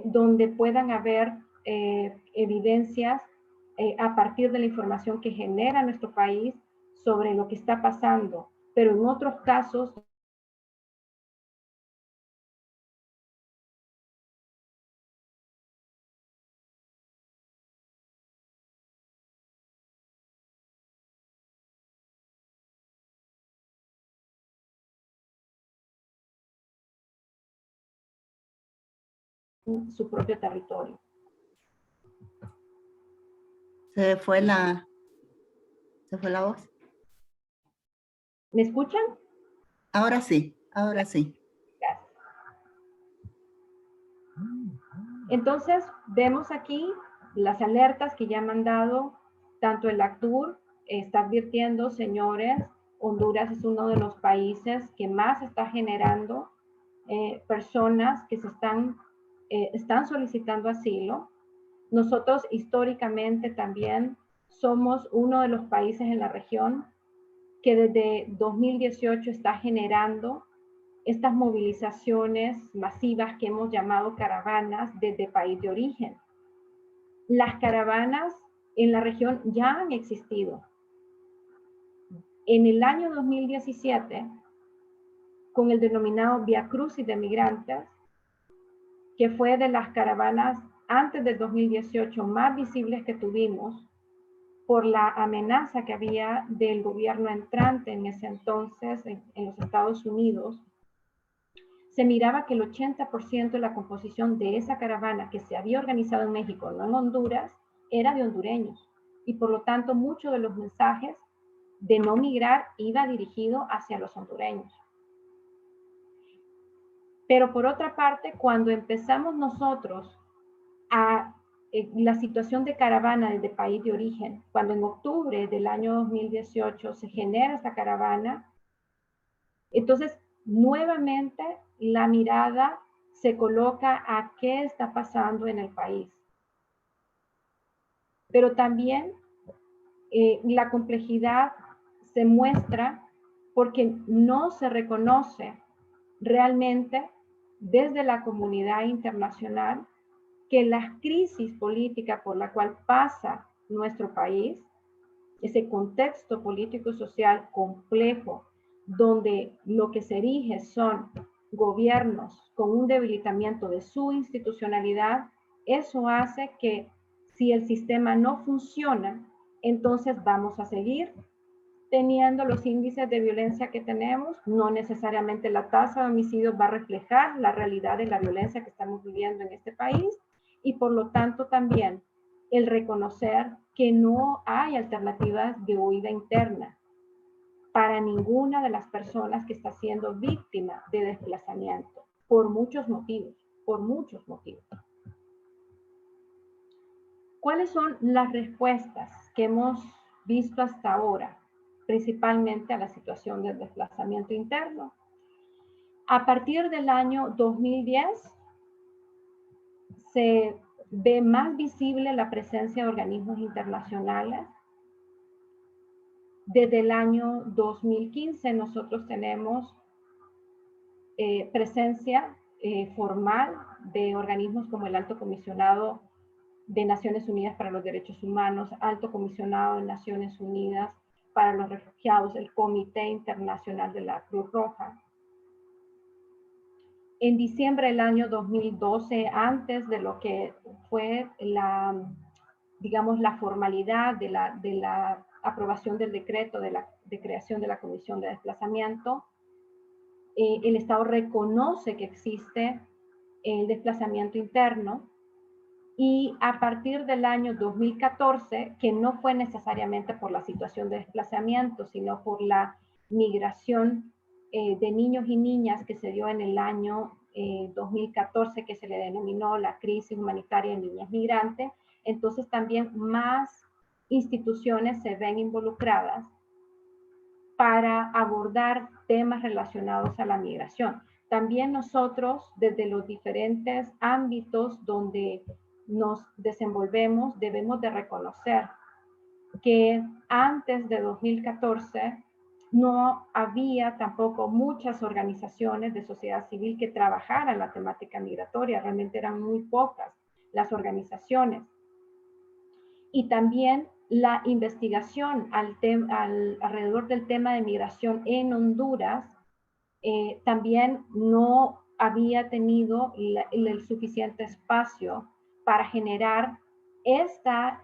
Speaker 3: donde puedan haber evidencias a partir de la información que genera nuestro país sobre lo que está pasando. Pero en otros casos, su propio territorio.
Speaker 2: Se fue la voz.
Speaker 3: ¿Me escuchan?
Speaker 2: Ahora sí, ahora sí.
Speaker 3: Gracias. Entonces, vemos aquí las alertas que ya han mandado, tanto el ACNUR está advirtiendo, señores, Honduras es uno de los países que más está generando personas que están solicitando asilo. Nosotros históricamente también somos uno de los países en la región que desde 2018 está generando estas movilizaciones masivas que hemos llamado caravanas desde país de origen. Las caravanas en la región ya han existido. En el año 2017, con el denominado Vía Crucis de Migrantes, que fue de las caravanas antes del 2018 más visibles que tuvimos, por la amenaza que había del gobierno entrante en ese entonces en los Estados Unidos, se miraba que el 80% de la composición de esa caravana que se había organizado en México, no en Honduras, era de hondureños. Y por lo tanto, muchos de los mensajes de no migrar iba dirigido hacia los hondureños. Pero por otra parte, cuando empezamos nosotros a la situación de caravana desde país de origen, cuando en octubre del año 2018 se genera esta caravana, entonces nuevamente la mirada se coloca a qué está pasando en el país. Pero también la complejidad se muestra porque no se reconoce realmente desde la comunidad internacional que la crisis política por la cual pasa nuestro país, ese contexto político-social complejo, donde lo que se erige son gobiernos con un debilitamiento de su institucionalidad, eso hace que si el sistema no funciona, entonces vamos a seguir teniendo los índices de violencia que tenemos. No necesariamente la tasa de homicidios va a reflejar la realidad de la violencia que estamos viviendo en este país, y por lo tanto también el reconocer que no hay alternativas de huida interna para ninguna de las personas que está siendo víctima de desplazamiento, por muchos motivos, por muchos motivos. ¿Cuáles son las respuestas que hemos visto hasta ahora, principalmente a la situación del desplazamiento interno? A partir del año 2010, se ve más visible la presencia de organismos internacionales. Desde el año 2015 nosotros tenemos presencia formal de organismos como el Alto Comisionado de Naciones Unidas para los Derechos Humanos, Alto Comisionado de Naciones Unidas para los Refugiados, el Comité Internacional de la Cruz Roja. En diciembre del año 2012, antes de lo que fue digamos, la formalidad de la aprobación del decreto de creación de la Comisión de Desplazamiento, el Estado reconoce que existe el desplazamiento interno, y a partir del año 2014, que no fue necesariamente por la situación de desplazamiento, sino por la migración de niños y niñas que se dio en el año 2014, que se le denominó la crisis humanitaria de niñas migrantes, entonces también más instituciones se ven involucradas para abordar temas relacionados a la migración. También nosotros, desde los diferentes ámbitos donde nos desenvolvemos, debemos de reconocer que antes de 2014 no había tampoco muchas organizaciones de sociedad civil que trabajaran la temática migratoria, realmente eran muy pocas las organizaciones. Y también la investigación alrededor del tema de migración en Honduras también no había tenido el suficiente espacio para generar estas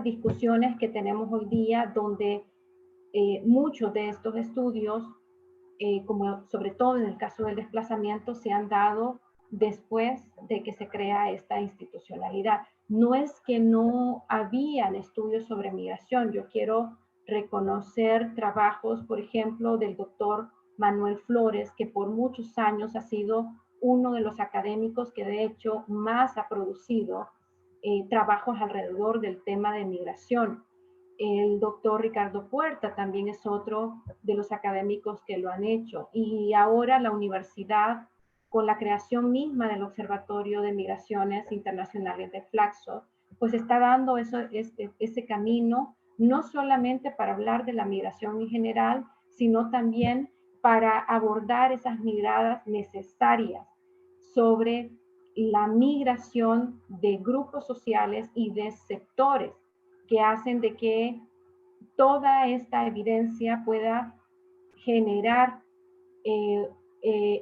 Speaker 3: discusiones que tenemos hoy día, donde muchos de estos estudios, como sobre todo en el caso del desplazamiento, se han dado después de que se crea esta institucionalidad. No es que no habían estudios sobre migración. Yo quiero reconocer trabajos, por ejemplo, del doctor Manuel Flores, que por muchos años ha sido uno de los académicos que de hecho más ha producido trabajos alrededor del tema de migración. El doctor Ricardo Puerta también es otro de los académicos que lo han hecho. Y ahora la universidad, con la creación misma del Observatorio de Migraciones Internacionales de Flaxo, pues está dando ese camino no solamente para hablar de la migración en general, sino también para abordar esas miradas necesarias sobre la migración de grupos sociales y de sectores que hacen de que toda esta evidencia pueda generar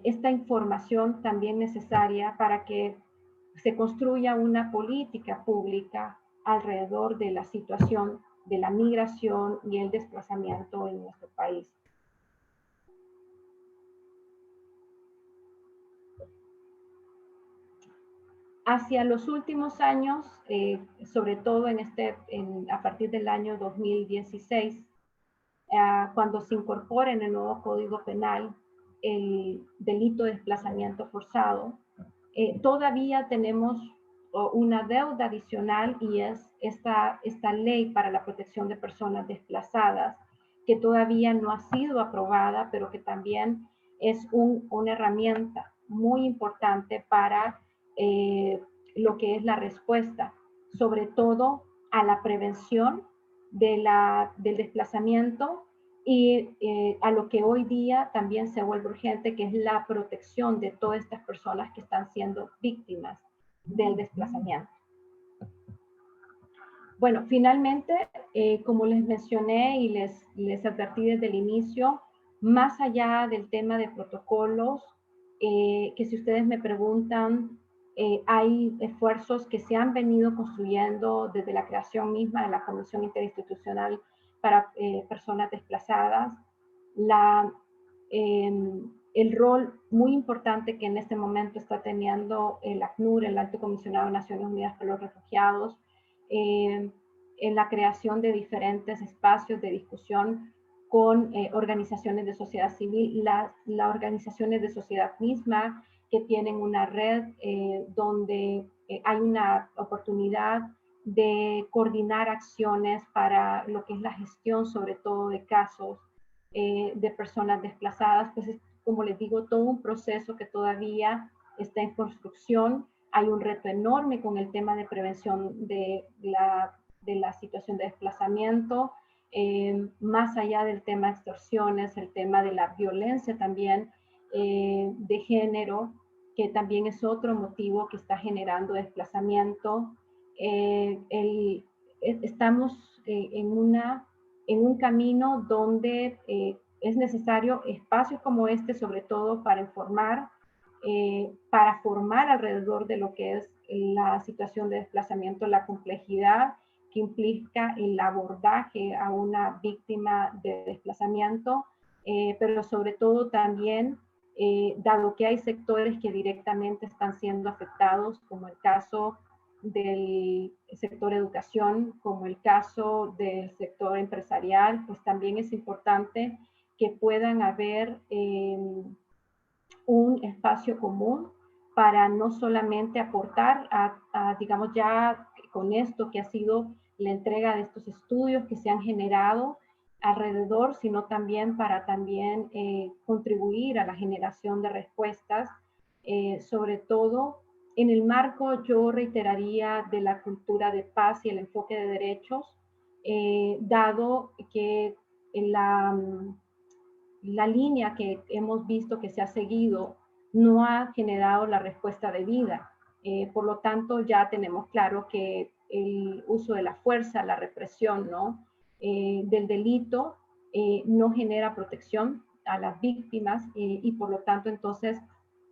Speaker 3: esta información también necesaria para que se construya una política pública alrededor de la situación de la migración y el desplazamiento en nuestro país. Hacia los últimos años, sobre todo a partir del año 2016, cuando se incorpora en el nuevo Código Penal el delito de desplazamiento forzado, todavía tenemos una deuda adicional y es esta ley para la protección de personas desplazadas, que todavía no ha sido aprobada, pero que también es una herramienta muy importante para lo que es la respuesta, sobre todo a la prevención del desplazamiento y a lo que hoy día también se vuelve urgente, que es la protección de todas estas personas que están siendo víctimas del desplazamiento. Bueno, finalmente, como les mencioné y les advertí desde el inicio, más allá del tema de protocolos, que si ustedes me preguntan, hay esfuerzos que se han venido construyendo desde la creación misma de la Comisión Interinstitucional para Personas Desplazadas. El rol muy importante que en este momento está teniendo el ACNUR, el Alto Comisionado de Naciones Unidas para los Refugiados, en la creación de diferentes espacios de discusión con organizaciones de sociedad civil, las organizaciones de sociedad misma que tienen una red donde hay una oportunidad de coordinar acciones para lo que es la gestión, sobre todo de casos de personas desplazadas. Pues es, como les digo, todo un proceso que todavía está en construcción. Hay un reto enorme con el tema de prevención de la situación de desplazamiento, más allá del tema de extorsiones, el tema de la violencia también de género, que también es otro motivo que está generando desplazamiento. Estamos en un camino donde es necesario espacios como este, sobre todo para informar, para formar alrededor de lo que es la situación de desplazamiento, la complejidad que implica el abordaje a una víctima de desplazamiento, pero sobre todo también, dado que hay sectores que directamente están siendo afectados, como el caso del sector educación, como el caso del sector empresarial, pues también es importante que puedan haber un espacio común para no solamente aportar digamos, ya con esto que ha sido la entrega de estos estudios que se han generado alrededor, sino también para contribuir a la generación de respuestas, sobre todo en el marco, yo reiteraría, de la cultura de paz y el enfoque de derechos, dado que la línea que hemos visto que se ha seguido no ha generado la respuesta debida. Por lo tanto, ya tenemos claro que el uso de la fuerza, la represión, ¿no? Del delito no genera protección a las víctimas y por lo tanto, entonces,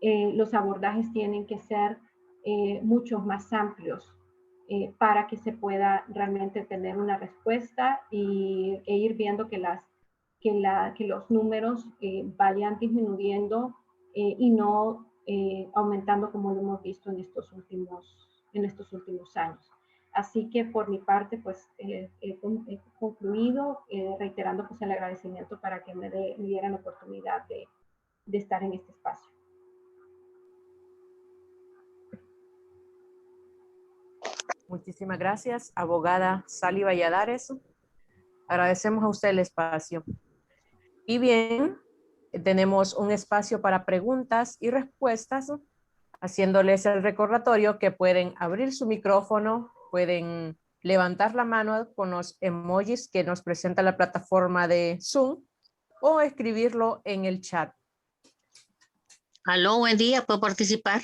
Speaker 3: los abordajes tienen que ser mucho más amplios para que se pueda realmente tener una respuesta e ir viendo que los números vayan disminuyendo y no aumentando como lo hemos visto en estos últimos años. Así que por mi parte, pues he concluido reiterando pues el agradecimiento para que me dieran la oportunidad de estar en este espacio.
Speaker 1: Muchísimas gracias, abogada Sally Valladares. Agradecemos a usted el espacio. Y bien, tenemos un espacio para preguntas y respuestas, haciéndoles el recordatorio que pueden abrir su micrófono, pueden levantar la mano con los emojis que nos presenta la plataforma de Zoom o escribirlo en el chat.
Speaker 5: Aló, buen día, ¿puedo participar?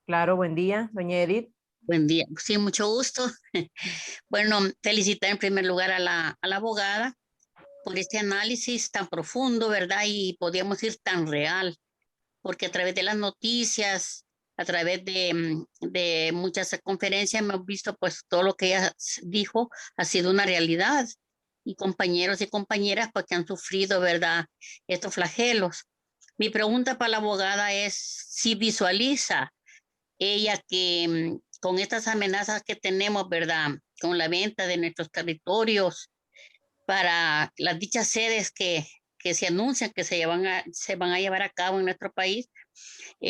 Speaker 1: Claro, buen día, doña Edith.
Speaker 5: Buen día, sí, mucho gusto. Bueno, felicitar en primer lugar a la abogada por este análisis tan profundo, ¿verdad? Y podríamos decir tan real, porque a través de las noticias, a través de muchas conferencias hemos visto pues todo lo que ella dijo ha sido una realidad. Y compañeros y compañeras pues que han sufrido, ¿verdad? Estos flagelos. Mi pregunta para la abogada es si visualiza ella que con estas amenazas que tenemos, ¿verdad? Con la venta de nuestros territorios para las dichas sedes que se anuncian que se van a llevar a cabo en nuestro país,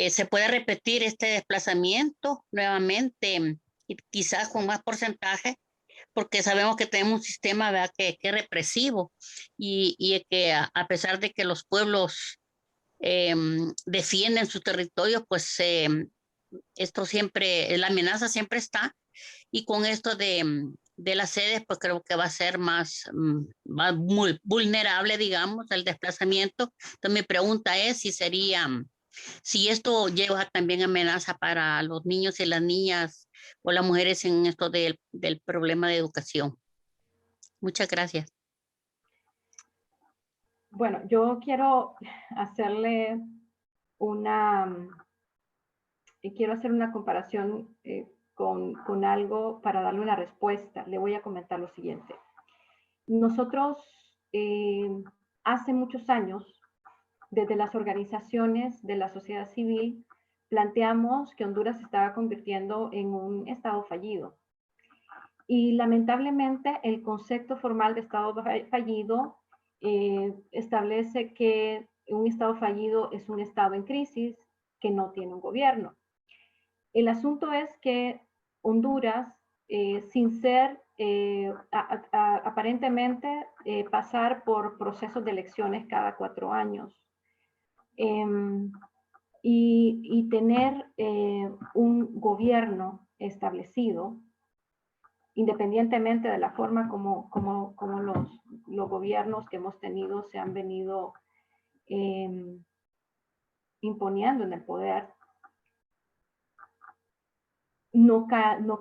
Speaker 5: se puede repetir este desplazamiento nuevamente y quizás con más porcentaje, porque sabemos que tenemos un sistema, ¿verdad? Que es represivo y que a pesar de que los pueblos defienden sus territorios, pues esto siempre, la amenaza siempre está, y con esto de las sedes, pues creo que va a ser más muy vulnerable, digamos, el desplazamiento. Entonces mi pregunta es si esto lleva también amenaza para los niños y las niñas o las mujeres en esto del problema de educación. Muchas gracias.
Speaker 3: Bueno, yo quiero hacerle quiero hacer una comparación con algo para darle una respuesta. Le voy a comentar lo siguiente. Nosotros hace muchos años, desde las organizaciones de la sociedad civil, planteamos que Honduras se estaba convirtiendo en un estado fallido. Y lamentablemente el concepto formal de estado fallido establece que un estado fallido es un estado en crisis que no tiene un gobierno. El asunto es que Honduras, sin ser aparentemente pasar por procesos de elecciones cada 4 años y tener un gobierno establecido, independientemente de la forma como los gobiernos que hemos tenido se han venido imponiendo en el poder, no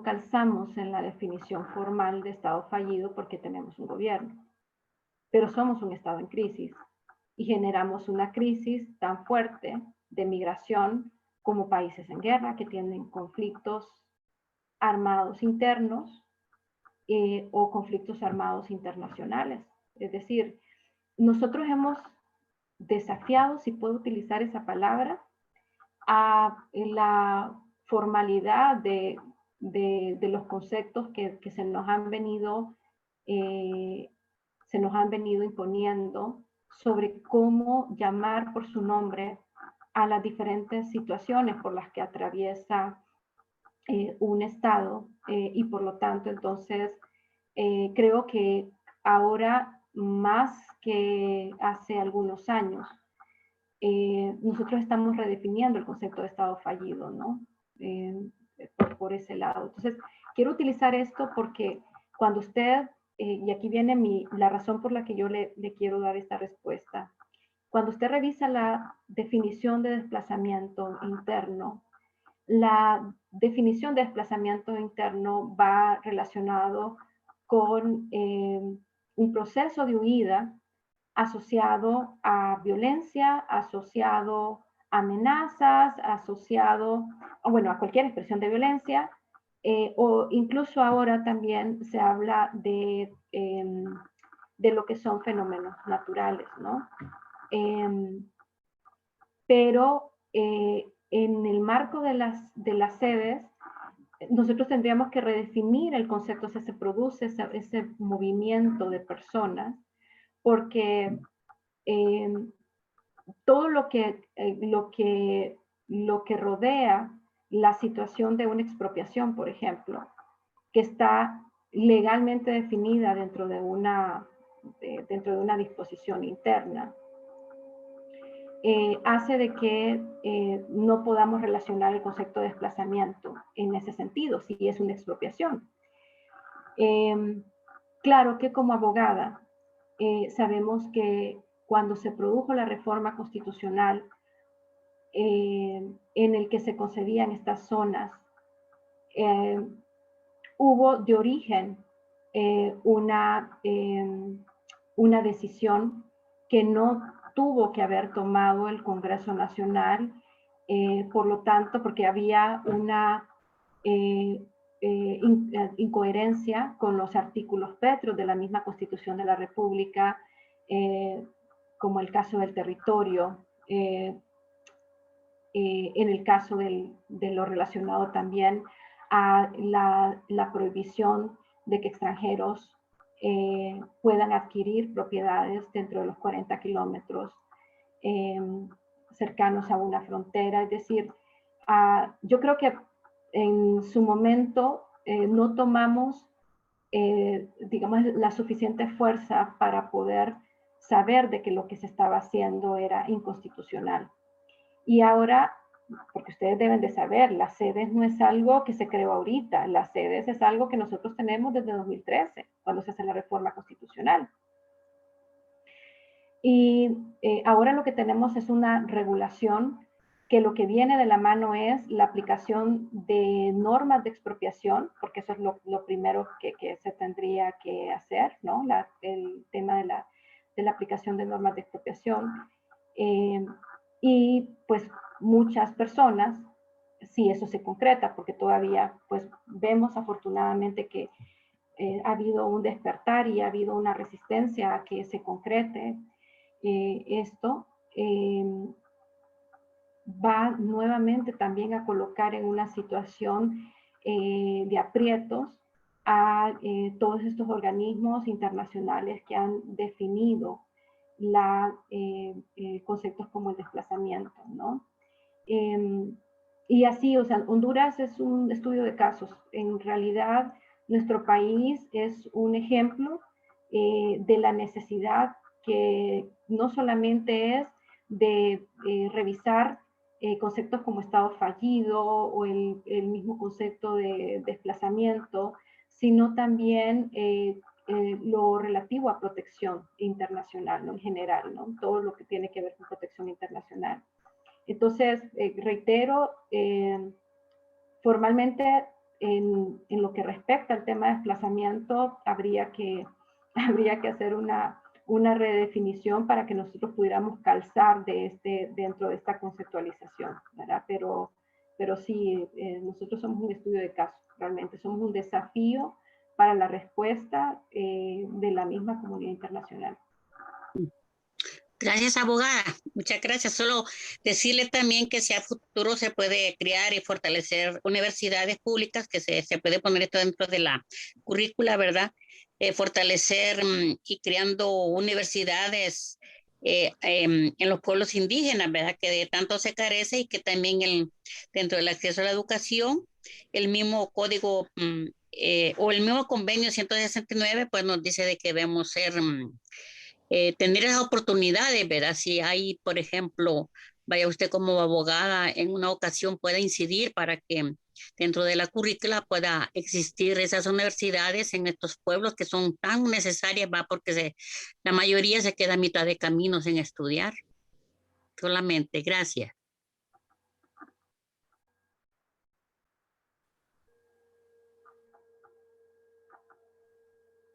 Speaker 3: calzamos en la definición formal de estado fallido porque tenemos un gobierno, pero somos un estado en crisis y generamos una crisis tan fuerte de migración como países en guerra que tienen conflictos armados internos o conflictos armados internacionales. Es decir, nosotros hemos desafiado, si puedo utilizar esa palabra, a la formalidad de los conceptos que se nos han venido imponiendo sobre cómo llamar por su nombre a las diferentes situaciones por las que atraviesa un Estado y por lo tanto entonces creo que ahora más que hace algunos años nosotros estamos redefiniendo el concepto de Estado fallido, ¿no? Por ese lado. Entonces, quiero utilizar esto porque cuando usted, y aquí viene la razón por la que yo le quiero dar esta respuesta, cuando usted revisa la definición de desplazamiento interno, la definición de desplazamiento interno va relacionado con un proceso de huida asociado a violencia, asociado a amenazas, asociado, bueno, a cualquier expresión de violencia, o incluso ahora también se habla de lo que son fenómenos naturales, ¿no? Pero en el marco de las sedes, nosotros tendríamos que redefinir el concepto si se produce ese movimiento de personas, porque todo lo que rodea la situación de una expropiación, por ejemplo, que está legalmente definida dentro de una disposición interna, hace de que no podamos relacionar el concepto de desplazamiento en ese sentido, si es una expropiación. Claro que como abogada sabemos que cuando se produjo la reforma constitucional en el que se concedían estas zonas, hubo de origen una decisión que no tuvo que haber tomado el Congreso Nacional, por lo tanto, porque había una incoherencia con los artículos petros de la misma Constitución de la República, como el caso del territorio, en el caso de lo relacionado también a la prohibición de que extranjeros puedan adquirir propiedades dentro de los 40 kilómetros cercanos a una frontera. Es decir, yo creo que en su momento no tomamos, digamos, la suficiente fuerza para poder saber de que lo que se estaba haciendo era inconstitucional. Y ahora, porque ustedes deben de saber, las sedes no es algo que se creó ahorita, las sedes es algo que nosotros tenemos desde 2013, cuando se hace la reforma constitucional. Y ahora lo que tenemos es una regulación que lo que viene de la mano es la aplicación de normas de expropiación, porque eso es lo primero que se tendría que hacer, ¿no? El tema de la aplicación de normas de expropiación. Y pues muchas personas, si eso se concreta, porque todavía pues vemos afortunadamente que ha habido un despertar y ha habido una resistencia a que se concrete esto, va nuevamente también a colocar en una situación de aprietos a todos estos organismos internacionales que han definido conceptos como el desplazamiento, ¿no? Y así, o sea, Honduras es un estudio de casos. En realidad, nuestro país es un ejemplo de la necesidad que no solamente es de revisar conceptos como estado fallido o el mismo concepto de desplazamiento, sino también lo relativo a protección internacional, ¿no? En general, ¿no? Todo lo que tiene que ver con protección internacional. Entonces, reitero, formalmente en lo que respecta al tema de desplazamiento, habría que hacer una redefinición para que nosotros pudiéramos calzar dentro de esta conceptualización, ¿verdad? Pero sí, nosotros somos un estudio de caso, realmente somos un desafío para la respuesta de la misma comunidad internacional.
Speaker 5: Gracias, abogada. Muchas gracias. Solo decirle también que si a futuro se puede crear y fortalecer universidades públicas, que se puede poner esto dentro de la currícula, ¿verdad? Fortalecer y creando universidades en los pueblos indígenas, ¿verdad? Que de tanto se carece y que también dentro del acceso a la educación, el mismo código o el mismo convenio 169, pues nos dice de que debemos ser... tener esas oportunidades, ¿verdad? Si hay, por ejemplo, vaya usted como abogada en una ocasión pueda incidir para que dentro de la currícula pueda existir esas universidades en estos pueblos que son tan necesarias, ¿va? Porque la mayoría se queda a mitad de camino sin estudiar. Solamente, gracias.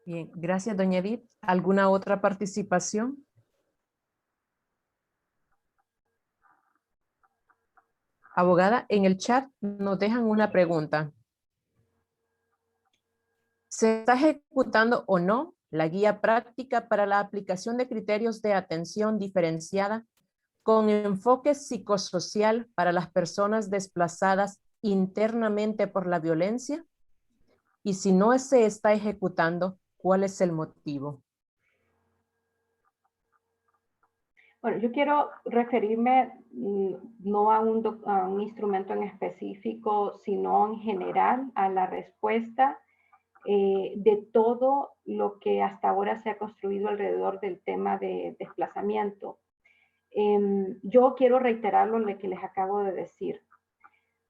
Speaker 1: Bien, gracias, doña Edith. ¿Alguna otra participación? Abogada, en el chat nos dejan una pregunta. ¿Se está ejecutando o no la guía práctica para la aplicación de criterios de atención diferenciada con enfoque psicosocial para las personas desplazadas internamente por la violencia? Y si no se está ejecutando, ¿cuál es el motivo?
Speaker 3: Bueno, yo quiero referirme no a un instrumento en específico, sino en general a la respuesta de todo lo que hasta ahora se ha construido alrededor del tema de desplazamiento. Yo quiero reiterar lo que les acabo de decir.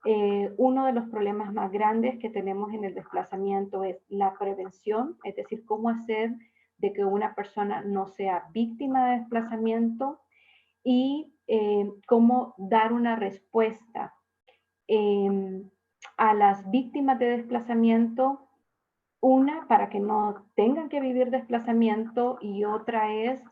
Speaker 3: uno de los problemas más grandes que tenemos en el desplazamiento es la prevención, es decir, cómo hacer de que una persona no sea víctima de desplazamiento y cómo dar una respuesta a las víctimas de desplazamiento, una para que no tengan que vivir desplazamiento y otra es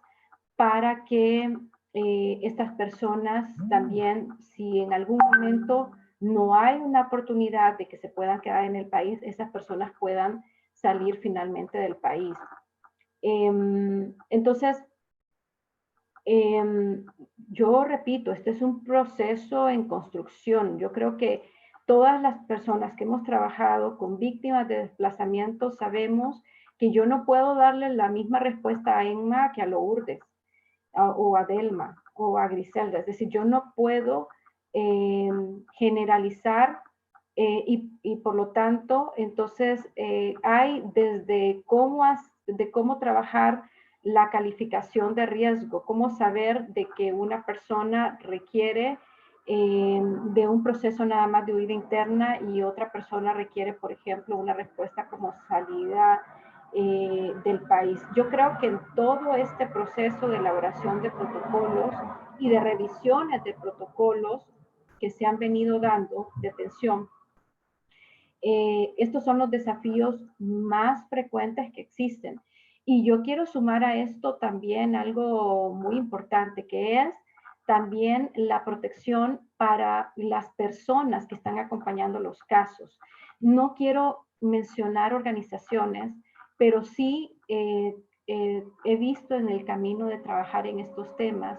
Speaker 3: para que estas personas también, si en algún momento no hay una oportunidad de que se puedan quedar en el país, esas personas puedan salir finalmente del país. Entonces, yo repito, este es un proceso en construcción. Yo creo que todas las personas que hemos trabajado con víctimas de desplazamiento sabemos que yo no puedo darle la misma respuesta a Emma que a Lourdes, o a Delma, o a Griselda. Es decir, yo no puedo generalizar y por lo tanto, entonces hay desde cómo trabajar la calificación de riesgo, cómo saber de que una persona requiere de un proceso nada más de huida interna y otra persona requiere, por ejemplo, una respuesta como salida del país. Yo creo que en todo este proceso de elaboración de protocolos y de revisiones de protocolos que se han venido dando de atención, estos son los desafíos más frecuentes que existen. Y yo quiero sumar a esto también algo muy importante, que es también la protección para las personas que están acompañando los casos. No quiero mencionar organizaciones, pero sí he visto en el camino de trabajar en estos temas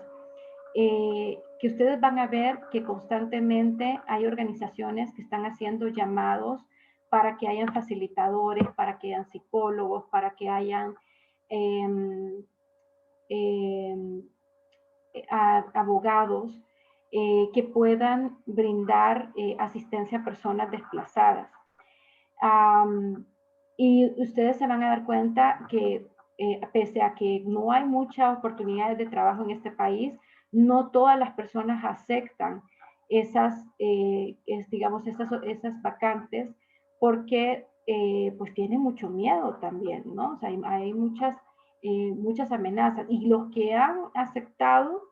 Speaker 3: que ustedes van a ver que constantemente hay organizaciones que están haciendo llamados para que hayan facilitadores, para que hayan psicólogos, para que hayan abogados que puedan brindar asistencia a personas desplazadas. Y ustedes se van a dar cuenta que pese a que no hay muchas oportunidades de trabajo en este país, no todas las personas aceptan esas vacantes porque pues tienen mucho miedo también, ¿no? O sea, hay muchas amenazas y los que han aceptado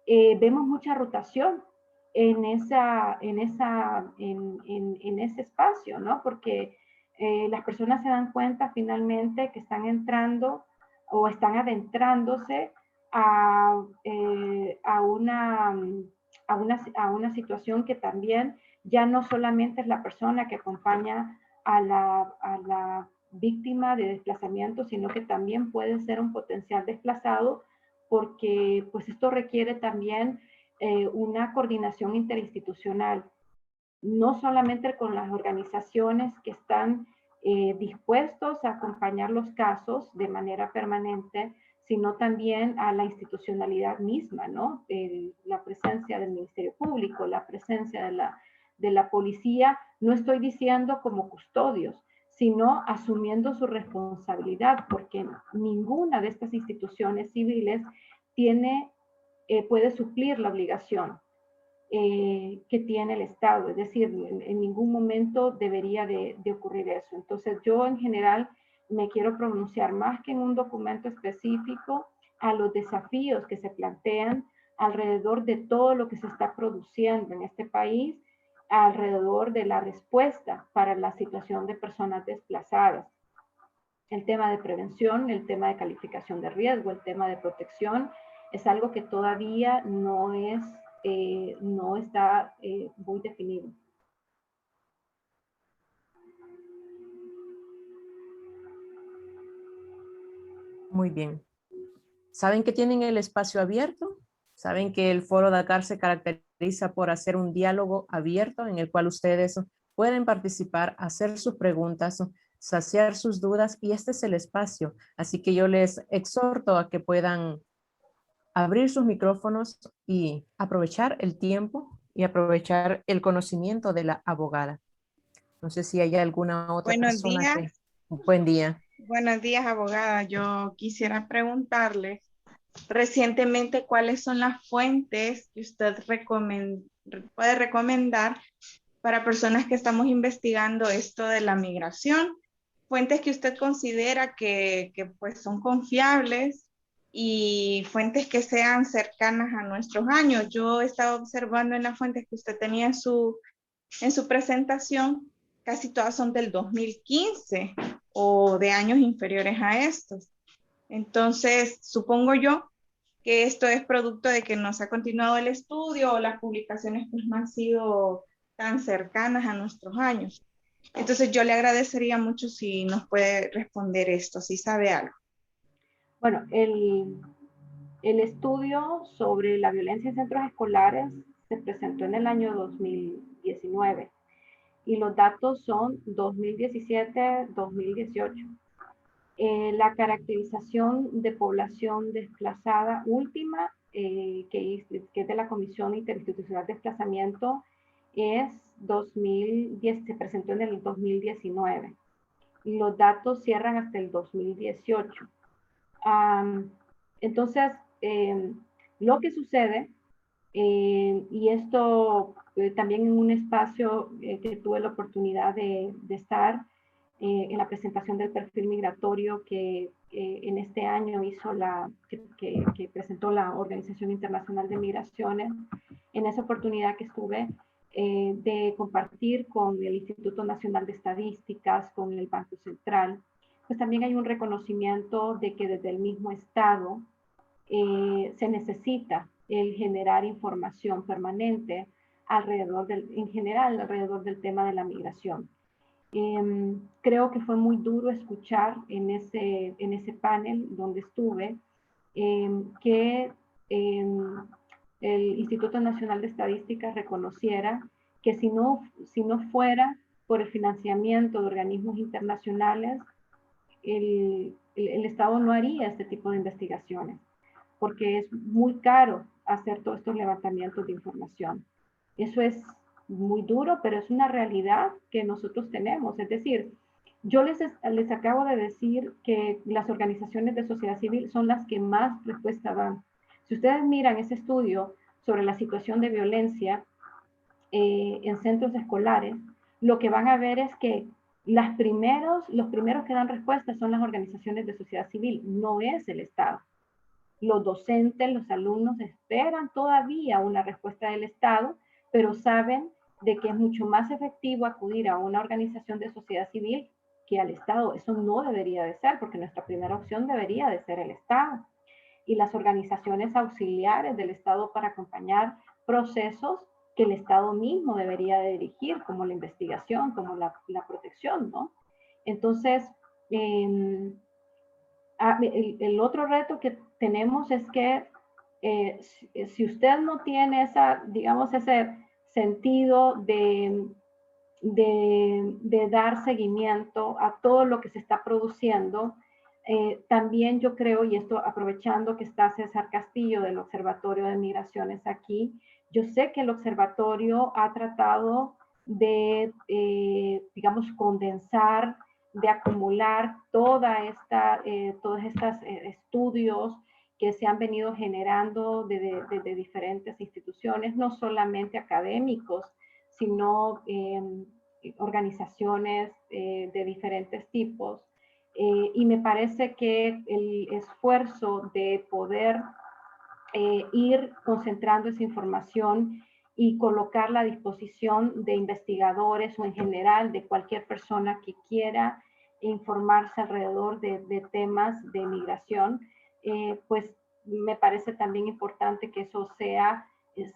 Speaker 3: vemos mucha rotación en ese espacio, ¿no? Porque las personas se dan cuenta finalmente que están entrando o están adentrándose a una situación que también ya no solamente es la persona que acompaña a la víctima de desplazamiento, sino que también puede ser un potencial desplazado porque pues esto requiere también una coordinación interinstitucional, no solamente con las organizaciones que están dispuestos a acompañar los casos de manera permanente, sino también a la institucionalidad misma, ¿no? La presencia del Ministerio Público, la presencia de la policía, no estoy diciendo como custodios, sino asumiendo su responsabilidad, porque ninguna de estas instituciones civiles puede suplir la obligación que tiene el Estado, es decir, en ningún momento debería de ocurrir eso. Entonces yo en general me quiero pronunciar más que en un documento específico a los desafíos que se plantean alrededor de todo lo que se está produciendo en este país, alrededor de la respuesta para la situación de personas desplazadas. El tema de prevención, el tema de calificación de riesgo, el tema de protección, es algo que todavía no está muy definido.
Speaker 1: Muy bien. ¿Saben que tienen el espacio abierto? ¿Saben que el Foro Dakar se caracteriza por hacer un diálogo abierto en el cual ustedes pueden participar, hacer sus preguntas, saciar sus dudas y este es el espacio? Así que yo les exhorto a que puedan abrir sus micrófonos y aprovechar el tiempo y aprovechar el conocimiento de la abogada. No sé si hay alguna otra persona que... Buen día.
Speaker 4: Buenos días, abogada. Yo quisiera preguntarle recientemente cuáles son las fuentes que usted puede recomendar para personas que estamos investigando esto de la migración, fuentes que usted considera que pues son confiables y fuentes que sean cercanas a nuestros años. Yo estaba observando en las fuentes que usted tenía en su presentación, casi todas son del 2015 o de años inferiores a estos. Entonces, supongo yo que esto es producto de que no se ha continuado el estudio o las publicaciones pues no han sido tan cercanas a nuestros años. Entonces, yo le agradecería mucho si nos puede responder esto, si sabe algo.
Speaker 3: Bueno, el estudio sobre la violencia en centros escolares se presentó en el año 2019 y los datos son 2017-2018. La caracterización de población desplazada última, que es de la Comisión Interinstitucional de Desplazamiento, se presentó en el 2019. Y los datos cierran hasta el 2018. Entonces, lo que sucede, y esto también en un espacio que tuve la oportunidad de estar, en la presentación del perfil migratorio que en este año que presentó la Organización Internacional de Migraciones, en esa oportunidad que estuve de compartir con el Instituto Nacional de Estadísticas, con el Banco Central, pues también hay un reconocimiento de que desde el mismo Estado se necesita el generar información permanente en general alrededor del tema de la migración. Creo que fue muy duro escuchar en ese panel donde estuve que el Instituto Nacional de Estadística reconociera que si no fuera por el financiamiento de organismos internacionales, el Estado no haría este tipo de investigaciones, porque es muy caro hacer todos estos levantamientos de información. Eso es muy duro, pero es una realidad que nosotros tenemos. Es decir, yo les acabo de decir que las organizaciones de sociedad civil son las que más respuesta dan. Si ustedes miran ese estudio sobre la situación de violencia en centros escolares, lo que van a ver es que los primeros que dan respuesta son las organizaciones de sociedad civil, no es el Estado. Los docentes, los alumnos esperan todavía una respuesta del Estado, pero saben de que es mucho más efectivo acudir a una organización de sociedad civil que al Estado. Eso no debería de ser, porque nuestra primera opción debería de ser el Estado. Y las organizaciones auxiliares del Estado para acompañar procesos que el Estado mismo debería de dirigir, como la investigación, como la protección, ¿no? Entonces, el otro reto que tenemos es que si usted no tiene ese sentido de dar seguimiento a todo lo que se está produciendo, también yo creo, y esto aprovechando que está César Castillo del Observatorio de Migraciones aquí, yo sé que el observatorio ha tratado de, condensar, de acumular todos estos estudios que se han venido generando de diferentes instituciones, no solamente académicos, sino organizaciones de diferentes tipos. Y me parece que el esfuerzo de poder ir concentrando esa información y colocarla a disposición de investigadores o en general de cualquier persona que quiera informarse alrededor de temas de migración, pues me parece también importante que eso sea,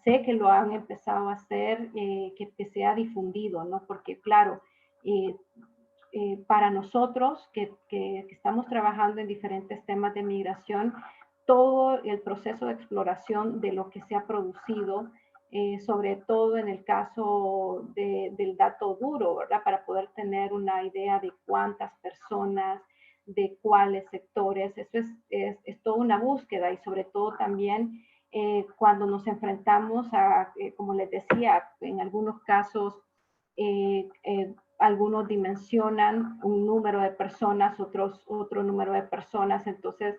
Speaker 3: sé que lo han empezado a hacer, que sea difundido, ¿no? Porque claro, para nosotros que estamos trabajando en diferentes temas de migración, todo el proceso de exploración de lo que se ha producido, sobre todo en el caso del dato duro, ¿verdad? Para poder tener una idea de cuántas personas, de cuáles sectores, eso es toda una búsqueda y sobre todo también cuando nos enfrentamos a, como les decía, en algunos casos, algunos dimensionan un número de personas, otros otro número de personas, entonces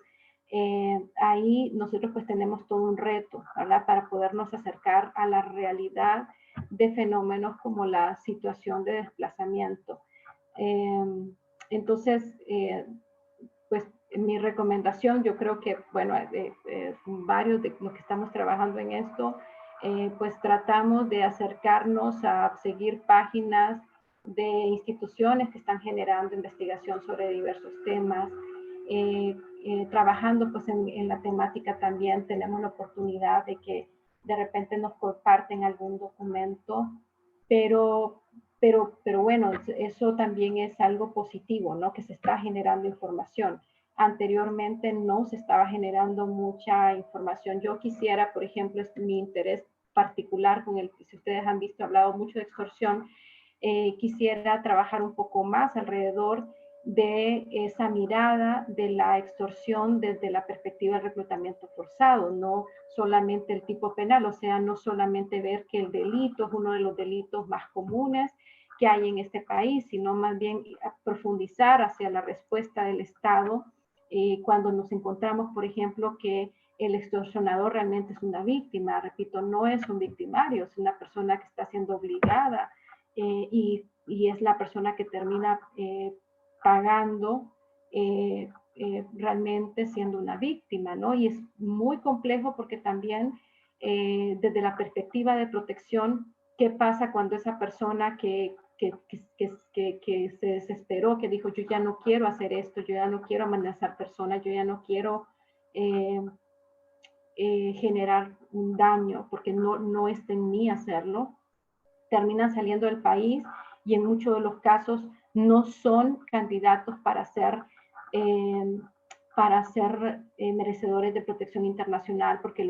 Speaker 3: ahí nosotros pues tenemos todo un reto, ¿verdad? Para podernos acercar a la realidad de fenómenos como la situación de desplazamiento. Entonces, pues mi recomendación, yo creo que, bueno, varios de los que estamos trabajando en esto, pues tratamos de acercarnos a seguir páginas de instituciones que están generando investigación sobre diversos temas. Trabajando pues en la temática también tenemos la oportunidad de que de repente nos comparten algún documento, pero bueno, eso también es algo positivo, ¿no? Que se está generando información. Anteriormente no se estaba generando mucha información. Yo quisiera, por ejemplo, mi interés particular con el que, si ustedes han visto, he hablado mucho de extorsión, quisiera trabajar un poco más alrededor de esa mirada de la extorsión desde la perspectiva del reclutamiento forzado, no solamente el tipo penal, o sea, no solamente ver que el delito es uno de los delitos más comunes que hay en este país, sino más bien profundizar hacia la respuesta del Estado cuando nos encontramos, por ejemplo, que el extorsionador realmente es una víctima. Repito, no es un victimario, es una persona que está siendo obligada y es la persona que termina pagando realmente siendo una víctima, ¿no? Y es muy complejo porque también desde la perspectiva de protección, ¿qué pasa cuando esa persona que se desesperó, que dijo, yo ya no quiero hacer esto, yo ya no quiero amenazar personas, yo ya no quiero generar un daño porque no está en mí hacerlo, terminan saliendo del país y en muchos de los casos no son candidatos para ser merecedores de protección internacional porque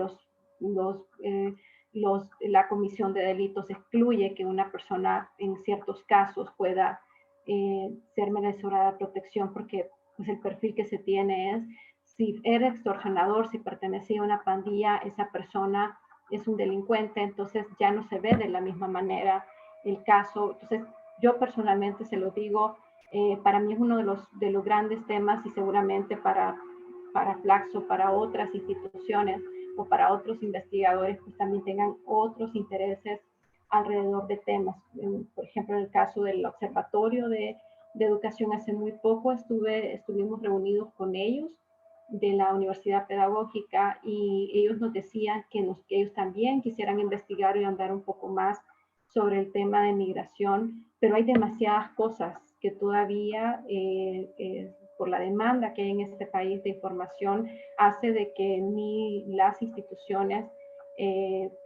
Speaker 3: la Comisión de Delitos excluye que una persona en ciertos casos pueda ser merecedora de protección porque pues, el perfil que se tiene es si eres extorsionador, si pertenecía a una pandilla, esa persona es un delincuente, entonces ya no se ve de la misma manera el caso. Entonces, yo personalmente se lo digo, para mí es uno de los grandes temas y seguramente para Flaxo, para otras instituciones o para otros investigadores, pues también tengan otros intereses alrededor de temas. Por ejemplo, en el caso del Observatorio de Educación, hace muy poco estuvimos reunidos con ellos de la Universidad Pedagógica y ellos nos decían que ellos también quisieran investigar y andar un poco más sobre el tema de migración, pero hay demasiadas cosas que todavía por la demanda que hay en este país de información hace de que ni las instituciones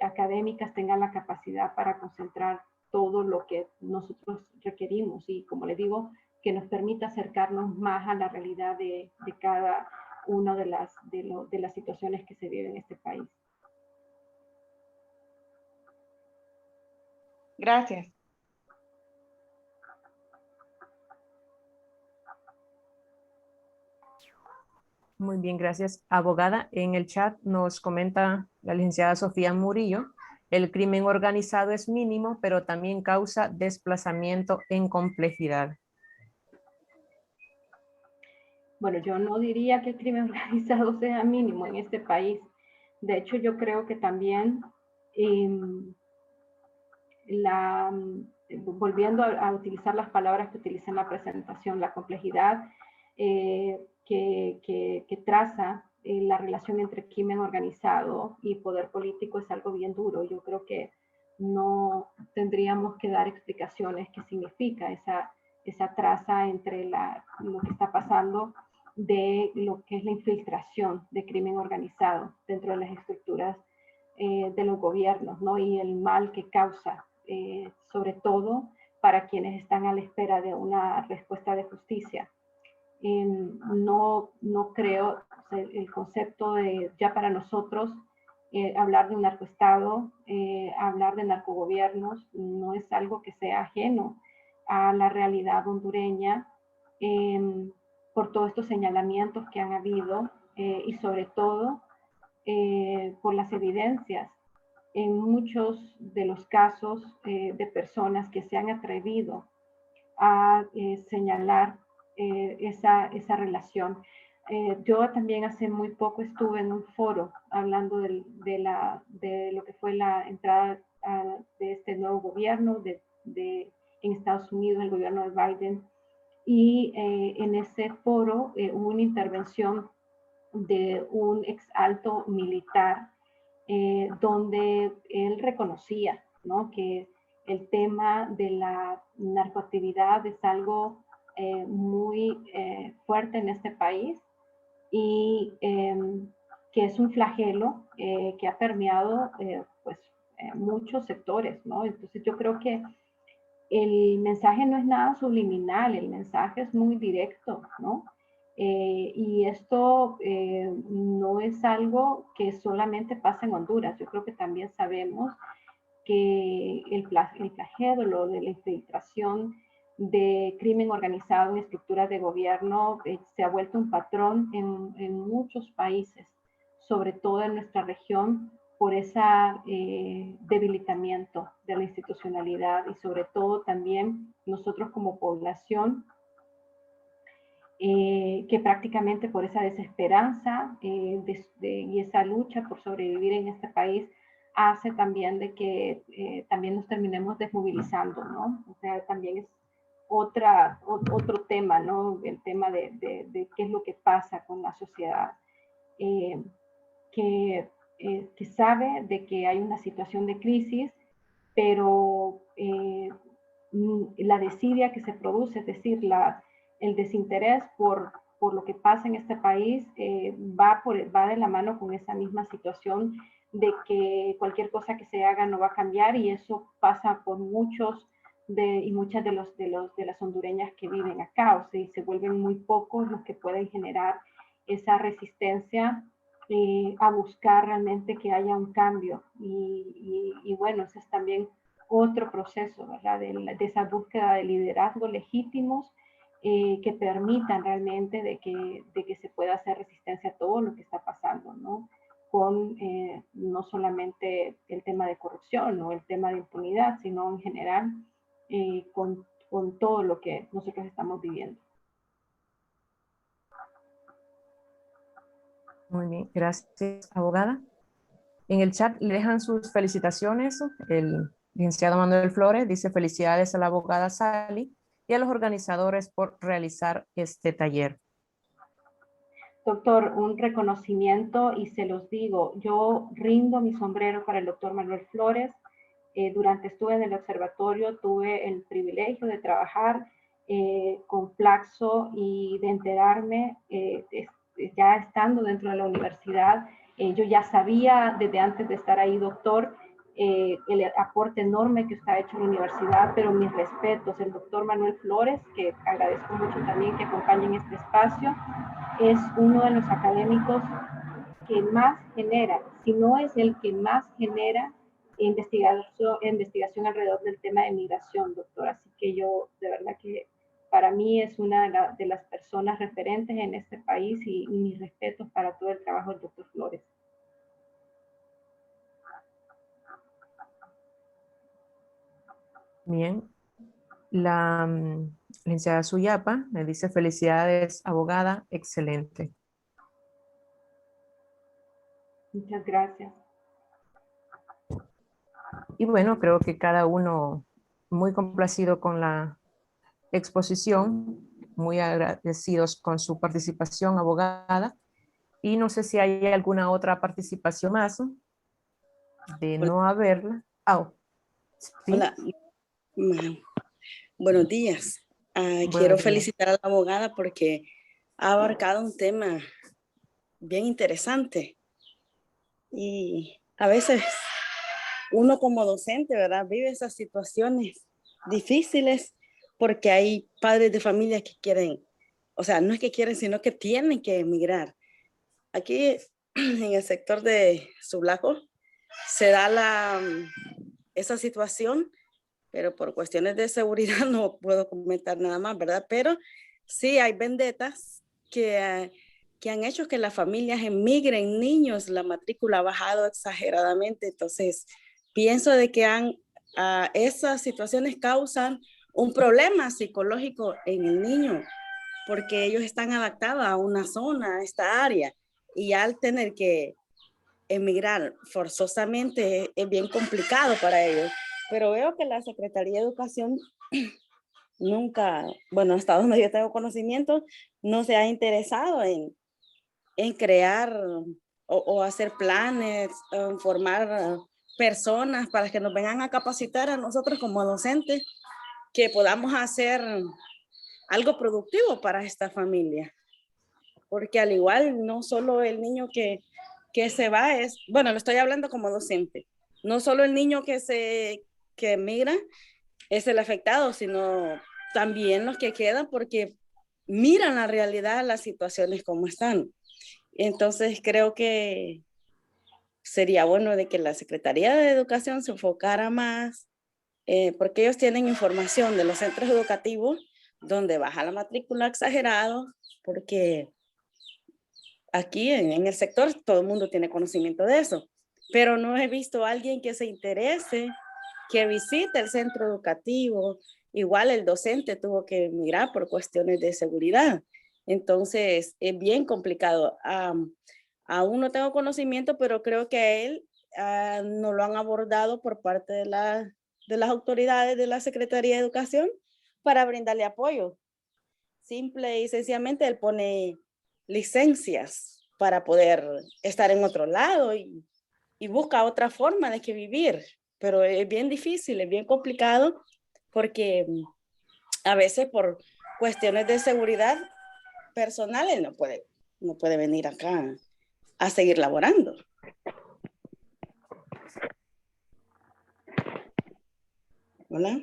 Speaker 3: académicas tengan la capacidad para concentrar todo lo que nosotros requerimos y como les digo, que nos permita acercarnos más a la realidad de cada una de las situaciones que se viven en este país.
Speaker 4: Gracias.
Speaker 1: Muy bien, gracias. Abogada, en el chat nos comenta la licenciada Sofía Murillo, el crimen organizado es mínimo, pero también causa desplazamiento en complejidad.
Speaker 3: Bueno, yo no diría que el crimen organizado sea mínimo en este país. De hecho, yo creo que también volviendo a utilizar las palabras que utilicé en la presentación, la complejidad que traza la relación entre crimen organizado y poder político es algo bien duro. Yo creo que no tendríamos que dar explicaciones qué significa esa traza entre lo que está pasando de lo que es la infiltración de crimen organizado dentro de las estructuras de los gobiernos, ¿no? Y el mal que causa, sobre todo para quienes están a la espera de una respuesta de justicia. No creo, o sea, el concepto de ya para nosotros hablar de un narcoestado, hablar de narcogobiernos, no es algo que sea ajeno a la realidad hondureña por todos estos señalamientos que han habido y sobre todo por las evidencias en muchos de los casos de personas que se han atrevido a señalar esa relación. Yo también hace muy poco estuve en un foro hablando de lo que fue la entrada de este nuevo gobierno en Estados Unidos, el gobierno de Biden. Y en ese foro hubo una intervención de un ex alto militar donde él reconocía, ¿no?, que el tema de la narcoactividad es algo muy fuerte en este país y que es un flagelo que ha permeado pues, muchos sectores, ¿no? Entonces yo creo que el mensaje no es nada subliminal, el mensaje es muy directo, ¿no? Y esto no es algo que solamente pasa en Honduras. Yo creo que también sabemos que el flagelo de la infiltración de crimen organizado en estructuras de gobierno se ha vuelto un patrón en muchos países, sobre todo en nuestra región, por ese debilitamiento de la institucionalidad y sobre todo también nosotros como población, que prácticamente por esa desesperanza y esa lucha por sobrevivir en este país hace también de que también nos terminemos desmovilizando, ¿no? O sea, también es otro tema, ¿no? El tema de qué es lo que pasa con la sociedad, que sabe de que hay una situación de crisis, pero la desidia que se produce, es decir, el desinterés por lo que pasa en este país va de la mano con esa misma situación de que cualquier cosa que se haga no va a cambiar, y eso pasa por muchos y muchas de las hondureñas que viven acá. O sea, y se vuelven muy pocos los que pueden generar esa resistencia a buscar realmente que haya un cambio. Y bueno, ese es también otro proceso, ¿verdad? De esa búsqueda de liderazgos legítimos que permitan realmente de que se pueda hacer resistencia a todo lo que está pasando, ¿no? Con no solamente el tema de corrupción o el tema de impunidad, sino en general con todo lo que nosotros estamos viviendo.
Speaker 1: Muy bien, gracias, abogada. En el chat le dejan sus felicitaciones. El licenciado Manuel Flores dice felicidades a la abogada Sally y a los organizadores por realizar este taller.
Speaker 3: Doctor, un reconocimiento, y se los digo, yo rindo mi sombrero para el doctor Manuel Flores. Durante estuve en el observatorio, tuve el privilegio de trabajar con Flaxo y de enterarme ya estando dentro de la universidad. Yo ya sabía desde antes de estar ahí, doctor, el aporte enorme que usted ha hecho en la universidad, pero mis respetos, el doctor Manuel Flores, que agradezco mucho también que acompañe en este espacio, es uno de los académicos que más genera, si no es el que más genera investigación alrededor del tema de migración, doctor. Así que yo, de verdad que para mí es una de las personas referentes en este país, y mis respetos para todo el trabajo del doctor Flores.
Speaker 1: Bien. La licenciada Suyapa me dice felicidades, abogada, excelente.
Speaker 3: Muchas gracias.
Speaker 1: Y bueno, creo que cada uno muy complacido con la exposición, muy agradecidos con su participación, abogada. Y no sé si hay alguna otra participación más. De no haberla. Oh, ¿sí?
Speaker 6: Hola. Buenos días. Quiero felicitar a la abogada porque ha abarcado un tema bien interesante. Y a veces uno como docente, ¿verdad?, vive esas situaciones difíciles porque hay padres de familia que quieren, o sea, no es que quieren, sino que tienen que emigrar. Aquí en el sector de Sublaco se da esa situación, pero por cuestiones de seguridad no puedo comentar nada más, ¿verdad? Pero sí hay vendetas que han hecho que las familias emigren niños. La matrícula ha bajado exageradamente, entonces pienso de que esas situaciones causan un problema psicológico en el niño, porque ellos están adaptados a una zona, a esta área, y al tener que emigrar forzosamente es bien complicado para ellos. Pero veo que la Secretaría de Educación nunca, bueno, hasta donde yo tengo conocimiento, no se ha interesado en crear o hacer planes, formar personas para que nos vengan a capacitar a nosotros como docentes, que podamos hacer algo productivo para esta familia. Porque al igual, no solo el niño que se va es, bueno, lo estoy hablando como docente, no solo el niño que emigra es el afectado, sino también los que quedan porque miran la realidad, las situaciones como están. Entonces creo que sería bueno de que la Secretaría de Educación se enfocara más, porque ellos tienen información de los centros educativos donde baja la matrícula exagerado, porque aquí en el sector todo el mundo tiene conocimiento de eso, pero no he visto a alguien que se interese, que visite el centro educativo. Igual el docente tuvo que emigrar por cuestiones de seguridad. Entonces es bien complicado. Aún no tengo conocimiento, pero creo que a él no lo han abordado por parte de las autoridades de la Secretaría de Educación para brindarle apoyo. Simple y sencillamente él pone licencias para poder estar en otro lado y busca otra forma de que vivir, pero es bien difícil, es bien complicado porque a veces por cuestiones de seguridad personal él no puede venir acá a seguir laborando. ¿Hola?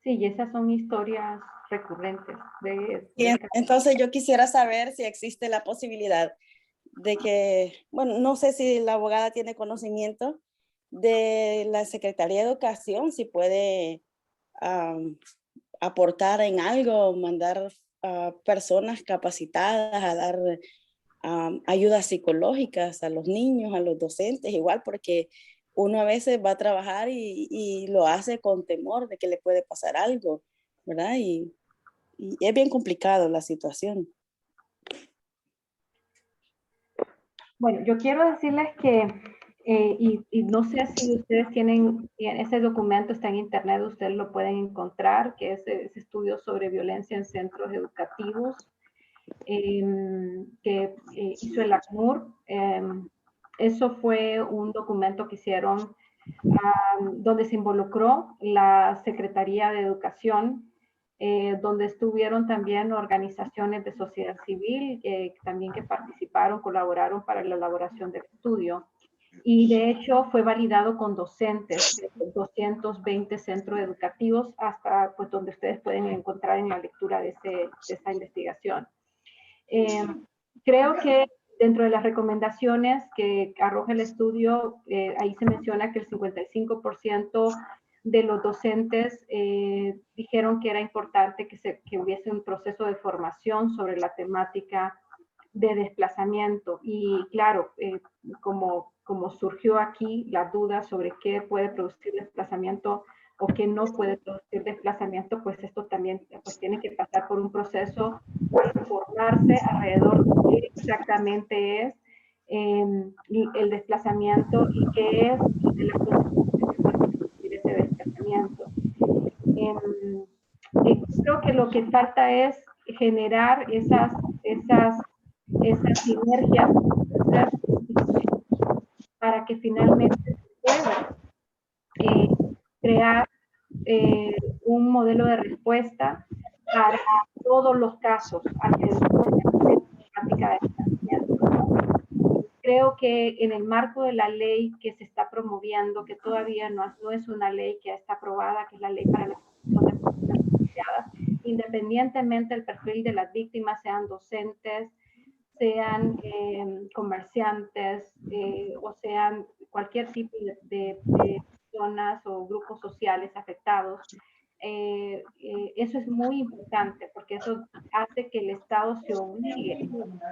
Speaker 3: Sí, y esas son historias recurrentes.
Speaker 6: Entonces yo quisiera saber si existe la posibilidad de que, bueno, no sé si la abogada tiene conocimiento de la Secretaría de Educación, si puede aportar en algo, mandar a personas capacitadas a dar ayudas psicológicas a los niños, a los docentes, igual, porque uno a veces va a trabajar y lo hace con temor de que le puede pasar algo, ¿verdad? Y es bien complicado la situación.
Speaker 3: Bueno, yo quiero decirles que, y no sé si ustedes tienen, ese documento está en internet, ustedes lo pueden encontrar, que es ese estudio sobre violencia en centros educativos, que hizo el ACNUR. Eso fue un documento que hicieron donde se involucró la Secretaría de Educación, donde estuvieron también organizaciones de sociedad civil, también que participaron, colaboraron para la elaboración del estudio. Y de hecho fue validado con docentes de 220 centros educativos, hasta pues donde ustedes pueden encontrar en la lectura de esa investigación. Creo que dentro de las recomendaciones que arroja el estudio, ahí se menciona que el 55% de los docentes dijeron que era importante que hubiese un proceso de formación sobre la temática de desplazamiento. Y claro, como surgió aquí la duda sobre qué puede producir desplazamiento o qué no puede producir desplazamiento, pues esto también pues tiene que pasar por un proceso de formarse alrededor de qué exactamente es el desplazamiento y qué es la consecuencia que puede producir ese desplazamiento. Creo que lo que falta es generar esas sinergias para que finalmente se pueda crear un modelo de respuesta para todos los casos alrededor de la temática de desplazamiento. Creo que en el marco de la ley que se está promoviendo, que todavía no es una ley que está aprobada, que es la ley para la protección de personas refugiadas, independientemente del perfil de las víctimas, sean docentes, sean comerciantes o sean cualquier tipo de personas o grupos sociales afectados. Eso es muy importante porque eso hace que el Estado se obligue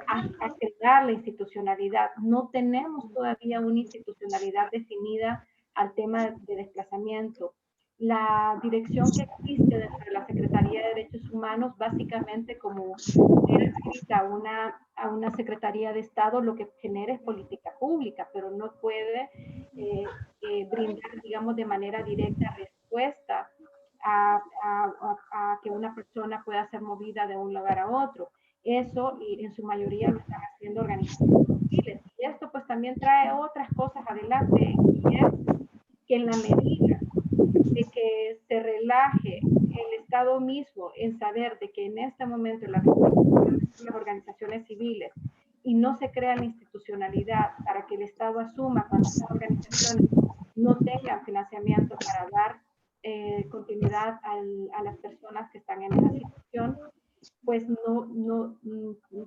Speaker 3: a crear la institucionalidad. No tenemos todavía una institucionalidad definida al tema de desplazamiento. la dirección que existe dentro de la Secretaría de Derechos Humanos, básicamente como era escrita a una Secretaría de Estado, lo que genera es política pública, pero no puede brindar, digamos, de manera directa respuesta a que una persona pueda ser movida de un lugar a otro. Eso, y en su mayoría lo están haciendo organizaciones civiles. Y esto pues también trae otras cosas adelante, y es que en la medida de que se relaje el Estado mismo en saber de que en este momento las organizaciones civiles y no se crea la institucionalidad para que el Estado asuma cuando estas organizaciones no tengan financiamiento para dar continuidad a las personas que están en esa situación, pues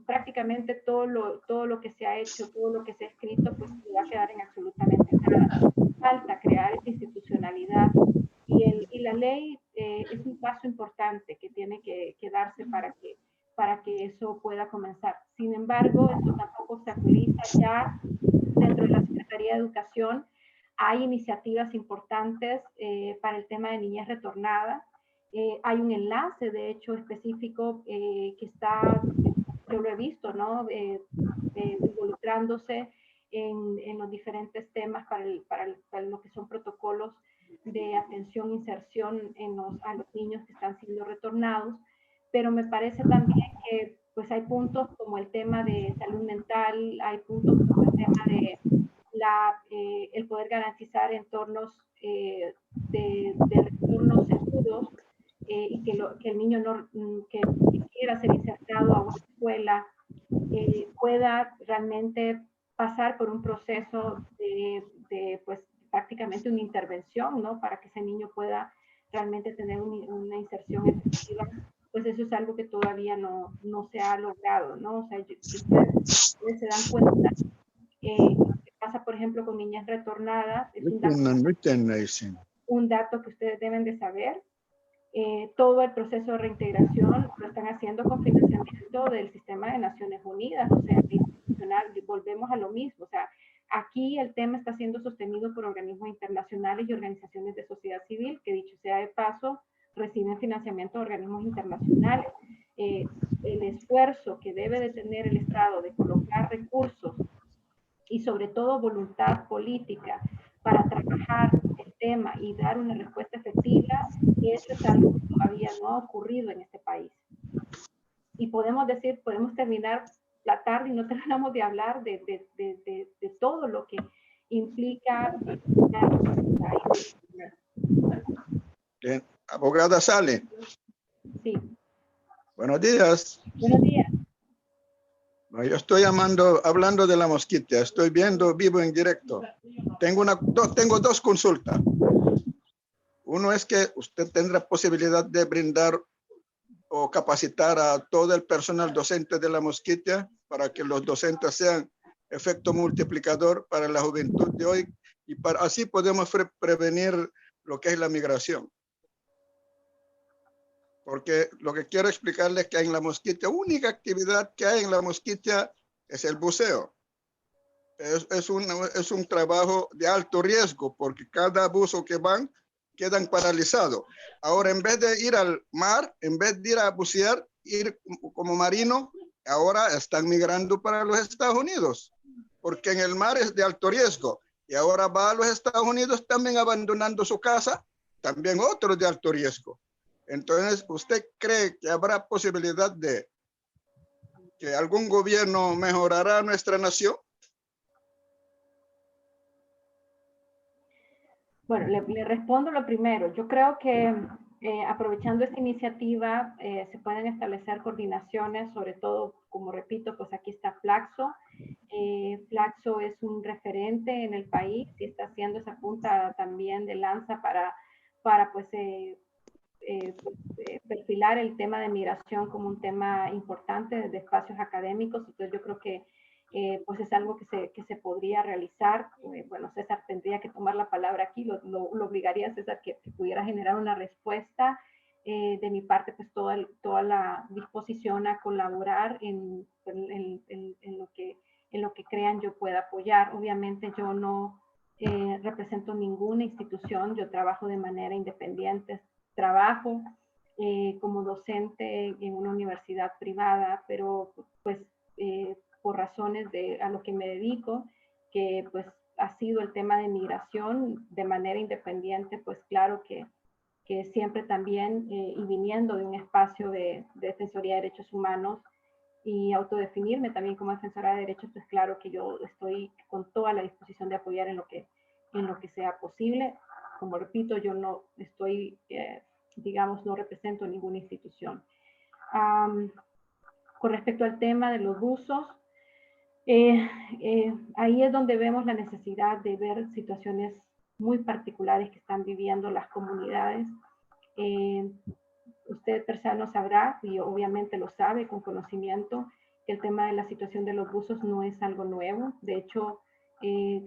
Speaker 3: prácticamente todo lo que se ha hecho, todo lo que se ha escrito, pues se va a quedar en absolutamente nada. Falta crear esa institucionalidad y la ley es un paso importante que tiene que darse para que eso pueda comenzar. Sin embargo, esto tampoco se actualiza ya dentro de la Secretaría de Educación. Hay iniciativas importantes para el tema de niñez retornada. Hay un enlace, de hecho, específico que está, yo lo he visto, ¿no? Involucrándose en los diferentes temas para lo que son protocolos de atención e inserción a los niños que están siendo retornados. Pero me parece también que pues hay puntos como el tema de salud mental, hay puntos como el tema de el poder garantizar entornos de retornos seguros y que el niño que quiera ser insertado a una escuela pueda realmente pasar por un proceso pues prácticamente una intervención, ¿no? Para que ese niño pueda realmente tener una inserción efectiva, pues eso es algo que todavía no se ha logrado, ¿no? O sea, si ustedes se dan cuenta, lo que pasa, por ejemplo, con niñas retornadas, es un dato que ustedes deben de saber. Todo el proceso de reintegración lo están haciendo con financiamiento del sistema de Naciones Unidas, o sea, institucional, volvemos a lo mismo, o sea, aquí el tema está siendo sostenido por organismos internacionales y organizaciones de sociedad civil, que dicho sea de paso, reciben financiamiento de organismos internacionales. El esfuerzo que debe de tener el Estado de colocar recursos y sobre todo voluntad política para trabajar el tema y dar una respuesta efectiva, eso es algo que todavía no ha ocurrido en este país. Y podemos terminar la tarde y no terminamos de hablar de todo lo que implica.
Speaker 7: Bien. Abogada Sale.
Speaker 3: Sí.
Speaker 7: Buenos días.
Speaker 3: Buenos días.
Speaker 7: No, yo estoy hablando de la mosquita, estoy vivo en directo. Tengo dos consultas. Uno es que usted tendrá posibilidad de brindar o capacitar a todo el personal docente de la mosquita para que los docentes sean efecto multiplicador para la juventud de hoy y así podemos prevenir lo que es la migración. Porque lo que quiero explicarles es que en la mosquita, única actividad que hay en la mosquita es el buceo. Es un trabajo de alto riesgo porque cada buzo que van quedan paralizados. Ahora, en vez de ir al mar, en vez de ir a bucear, ir como marino, ahora están migrando para los Estados Unidos, porque en el mar es de alto riesgo. Y ahora va a los Estados Unidos también abandonando su casa, también otro de alto riesgo. Entonces, ¿usted cree que habrá posibilidad de que algún gobierno mejorará nuestra nación?
Speaker 3: Bueno, le respondo lo primero. Yo creo que aprovechando esta iniciativa se pueden establecer coordinaciones, sobre todo, como repito, pues aquí está Flaxo. Flaxo es un referente en el país y está haciendo esa punta también de lanza para pues, perfilar el tema de migración como un tema importante desde espacios académicos. Entonces yo creo que pues es algo que se podría realizar. Bueno, César tendría que tomar la palabra aquí, lo obligaría a César que pudiera generar una respuesta. De mi parte, pues toda la disposición a colaborar en lo que crean yo pueda apoyar. Obviamente yo no represento ninguna institución, yo trabajo de manera independiente, trabajo como docente en una universidad privada, pero pues por razones a lo que me dedico, que pues ha sido el tema de migración de manera independiente, pues claro que siempre también, y viniendo de un espacio de Defensoría de Derechos Humanos y autodefinirme también como defensora de derechos, pues claro que yo estoy con toda la disposición de apoyar en lo que sea posible. Como repito, yo no estoy, digamos, no represento ninguna institución. Con respecto al tema de los usos, ahí es donde vemos la necesidad de ver situaciones muy particulares que están viviendo las comunidades. Usted, Persano, sabrá, y obviamente lo sabe con conocimiento, que el tema de la situación de los buzos no es algo nuevo. De hecho,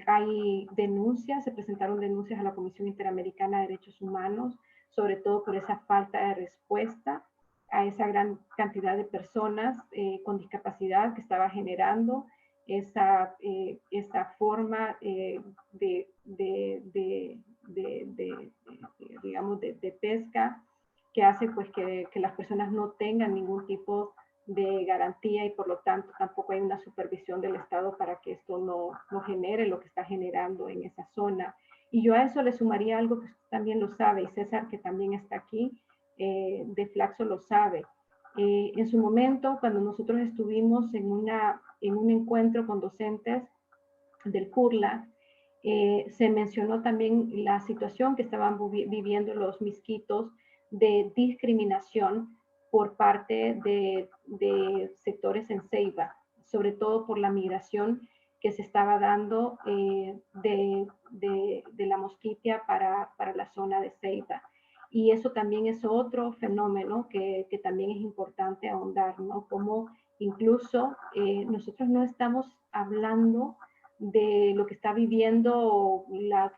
Speaker 3: hay denuncias, se presentaron denuncias a la Comisión Interamericana de Derechos Humanos, sobre todo por esa falta de respuesta a esa gran cantidad de personas con discapacidad que estaba generando esa forma digamos, de pesca que hace pues que las personas no tengan ningún tipo de garantía y por lo tanto tampoco hay una supervisión del Estado para que esto no genere lo que está generando en esa zona. Y yo a eso le sumaría algo que usted también lo sabe, y César, que también está aquí, de Flaxo lo sabe. En su momento, cuando nosotros estuvimos en un encuentro con docentes del CURLA, se mencionó también la situación que estaban viviendo los misquitos de discriminación por parte de sectores en Ceiba, sobre todo por la migración que se estaba dando de la Mosquitia para la zona de Ceiba. Y eso también es otro fenómeno que también es importante ahondar, ¿no? Como incluso nosotros no estamos hablando de lo que está viviendo,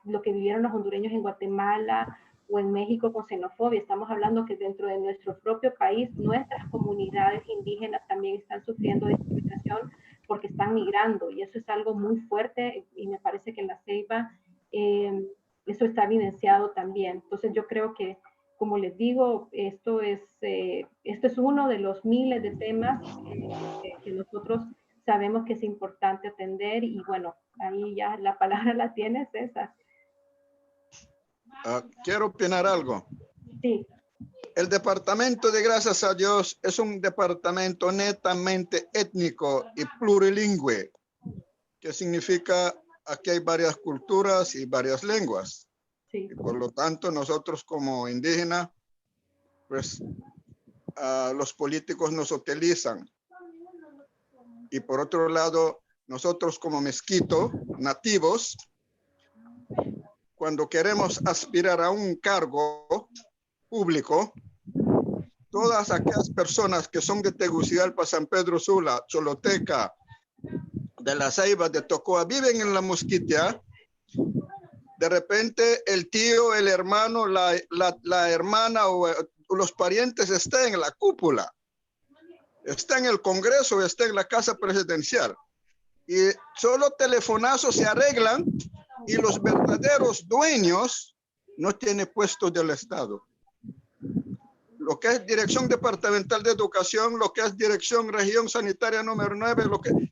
Speaker 3: lo que vivieron los hondureños en Guatemala o en México con xenofobia. Estamos hablando que dentro de nuestro propio país, nuestras comunidades indígenas también están sufriendo discriminación porque están migrando, y eso es algo muy fuerte, y me parece que en la Ceiba eso está evidenciado también. Entonces yo creo que, como les digo, esto es uno de los miles de temas que nosotros sabemos que es importante atender, y bueno, ahí ya la palabra la tiene César.
Speaker 7: Quiero opinar algo.
Speaker 3: Sí.
Speaker 7: El departamento de Gracias a Dios es un departamento netamente étnico y plurilingüe, que significa aquí hay varias culturas y varias lenguas.
Speaker 3: Sí.
Speaker 7: Y por lo tanto, nosotros como indígenas, pues los políticos nos utilizan. Y por otro lado, nosotros como mezquito, nativos, cuando queremos aspirar a un cargo público, todas aquellas personas que son de Tegucigalpa, San Pedro Sula, Choloteca, de la Ceiba, de Tocoa, viven en la Mosquitia. De repente el tío, el hermano, la hermana o los parientes están en la cúpula, está en el Congreso, está en la Casa Presidencial. Y solo telefonazos se arreglan, y los verdaderos dueños no tienen puestos del Estado. Lo que es Dirección Departamental de Educación, lo que es Dirección Región Sanitaria número 9,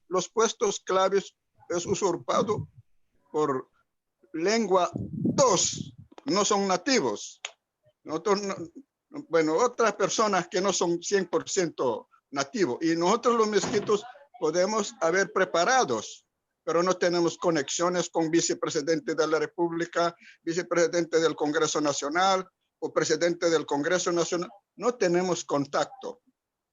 Speaker 7: los puestos claves es usurpado por lengua 2, no son nativos. Nosotros bueno, otras personas que no son 100% nativos, y nosotros los mezquitos podemos haber preparados, pero no tenemos conexiones con vicepresidente de la República, vicepresidente del Congreso Nacional o presidente del Congreso Nacional. No tenemos contacto,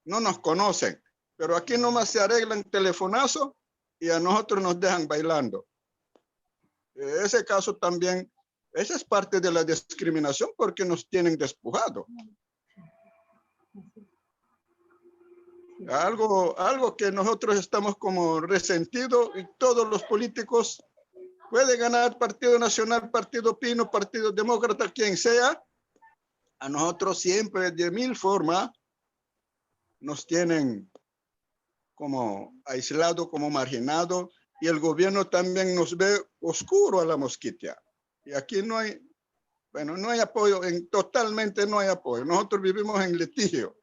Speaker 7: no nos conocen, pero aquí nomás se arreglan telefonazo y a nosotros nos dejan bailando. Ese caso también, esa es parte de la discriminación porque nos tienen despojado. Algo que nosotros estamos como resentidos, y todos los políticos pueden ganar Partido Nacional, Partido Pino, Partido Demócrata, quien sea. A nosotros siempre de mil formas nos tienen como aislados, como marginados, y el gobierno también nos ve oscuro a la Mosquitia. Y aquí no hay, bueno, no hay apoyo, totalmente no hay apoyo. Nosotros vivimos en litigio,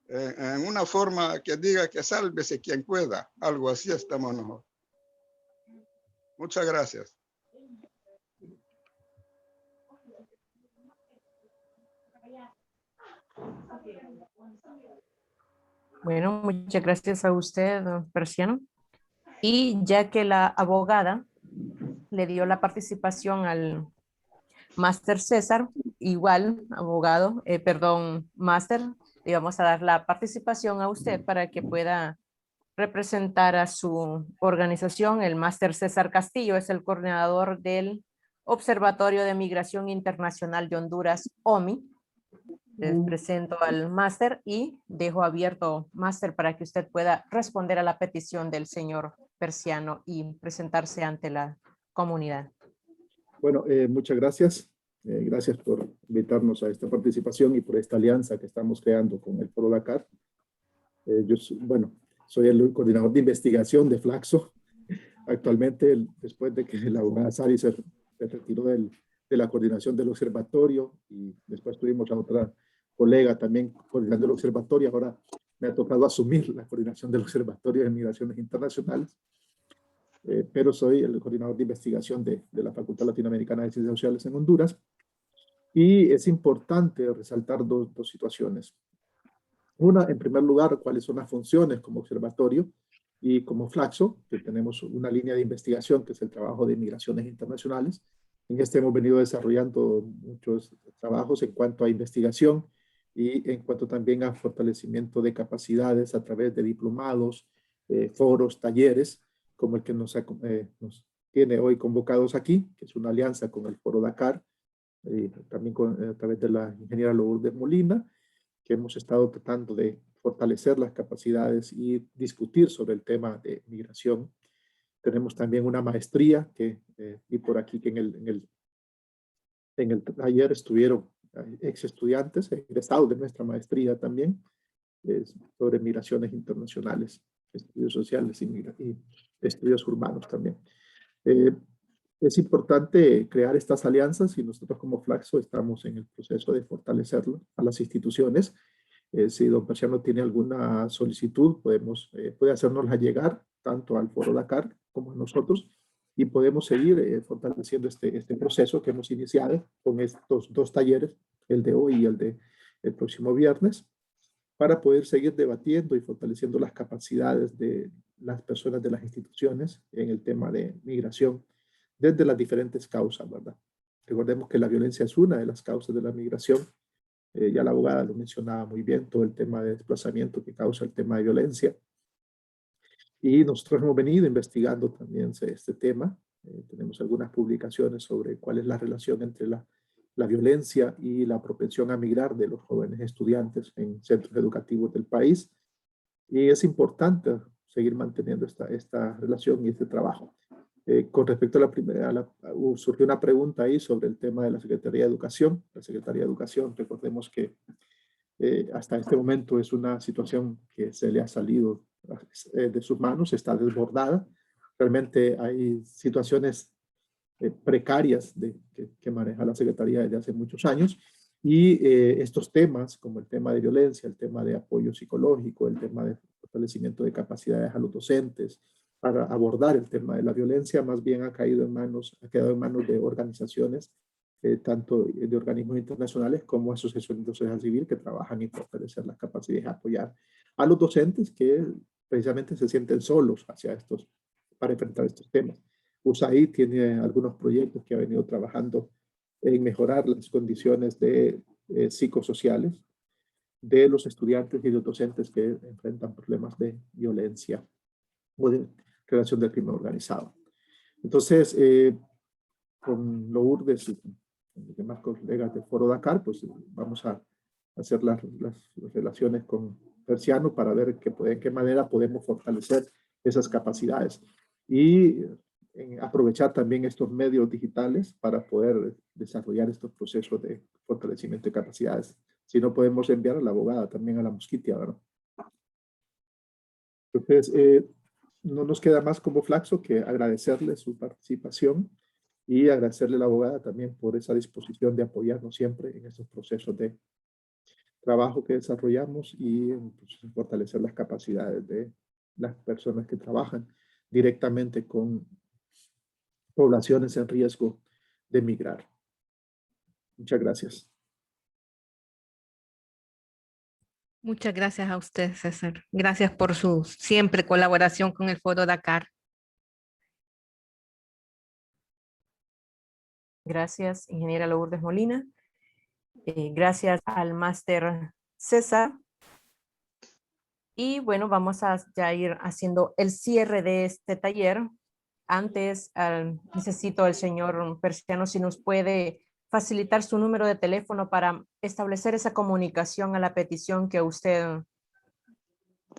Speaker 7: en una forma que diga que sálvese quien pueda. Algo así estamos nosotros. Muchas gracias.
Speaker 1: Bueno, muchas gracias a usted, don Persiano. Y ya que la abogada le dio la participación al máster César, igual, abogado, máster, le vamos a dar la participación a usted para que pueda representar a su organización. El máster César Castillo es el coordinador del Observatorio de Migración Internacional de Honduras, OMI. Les presento al máster y dejo abierto, máster, para que usted pueda responder a la petición del señor Persiano y presentarse ante la comunidad.
Speaker 8: Bueno, muchas gracias. Gracias por invitarnos a esta participación y por esta alianza que estamos creando con el Foro Dakar. Soy el coordinador de investigación de Flaxo. Actualmente, después de que la abogada Sari se retiró de la coordinación del observatorio, y después tuvimos a otra colega también coordinando el observatorio, ahora me ha tocado asumir la coordinación del Observatorio de Migraciones Internacionales. Pero soy el coordinador de investigación de la Facultad Latinoamericana de Ciencias Sociales en Honduras. Y es importante resaltar dos situaciones. Una, en primer lugar, cuáles son las funciones como observatorio y como Flaxo, que tenemos una línea de investigación que es el trabajo de migraciones internacionales. En este hemos venido desarrollando muchos trabajos en cuanto a investigación y en cuanto también a fortalecimiento de capacidades a través de diplomados, foros, talleres, como el que nos tiene hoy convocados aquí, que es una alianza con el Foro Dakar, también a través de la ingeniera Lourdes Molina, que hemos estado tratando de fortalecer las capacidades y discutir sobre el tema de migración. Tenemos también una maestría que vi por aquí que en el taller estuvieron ex estudiantes, egresados de nuestra maestría también, sobre migraciones internacionales, estudios sociales y estudios urbanos también. Es importante crear estas alianzas y nosotros como Flaxo estamos en el proceso de fortalecerlo a las instituciones. Si don Persiano tiene alguna solicitud, puede hacérnosla llegar tanto al Foro Dakar como a nosotros y podemos seguir fortaleciendo este proceso que hemos iniciado con estos dos talleres, el de hoy y el próximo viernes, para poder seguir debatiendo y fortaleciendo las capacidades de las personas de las instituciones en el tema de migración desde las diferentes causas, ¿verdad? Recordemos que la violencia es una de las causas de la migración. Ya la abogada lo mencionaba muy bien, todo el tema de desplazamiento que causa el tema de violencia. Y nosotros hemos venido investigando también este tema. Tenemos algunas publicaciones sobre cuál es la relación entre la violencia y la propensión a migrar de los jóvenes estudiantes en centros educativos del país. Y es importante seguir manteniendo esta relación y este trabajo. Con respecto a la primera, surgió una pregunta ahí sobre el tema de la Secretaría de Educación. La Secretaría de Educación, recordemos que hasta este momento es una situación que se le ha salido de sus manos, está desbordada. Realmente hay situaciones precarias que maneja la Secretaría desde hace muchos años y estos temas como el tema de violencia, el tema de apoyo psicológico, el tema de fortalecimiento de capacidades a los docentes para abordar el tema de la violencia, más bien ha quedado en manos de organizaciones, tanto de organismos internacionales como asociaciones de sociedad civil que trabajan en fortalecer las capacidades de apoyar a los docentes que precisamente se sienten solos para enfrentar estos temas. USAID tiene algunos proyectos que ha venido trabajando en mejorar las condiciones psicosociales de los estudiantes y los docentes que enfrentan problemas de violencia o de relación del crimen organizado. Entonces, con Lourdes y los demás colegas del Foro Dakar, pues vamos a hacer las relaciones con Persiano para ver en qué manera podemos fortalecer esas capacidades y aprovechar también estos medios digitales para poder desarrollar estos procesos de fortalecimiento de capacidades. Si no, podemos enviar a la abogada también a la Mosquitia, ¿verdad? Entonces, no nos queda más como Flaxo que agradecerle su participación y agradecerle a la abogada también por esa disposición de apoyarnos siempre en estos procesos de trabajo que desarrollamos y pues, fortalecer las capacidades de las personas que trabajan directamente con poblaciones en riesgo de migrar. Muchas gracias.
Speaker 9: Muchas gracias a usted, César. Gracias por su siempre colaboración con el Foro Dakar.
Speaker 1: Gracias, ingeniera Lourdes Molina. Gracias al máster César. Y bueno, vamos a ya ir haciendo el cierre de este taller. Antes, necesito al señor Persiano si nos puede facilitar su número de teléfono para establecer esa comunicación a la petición que usted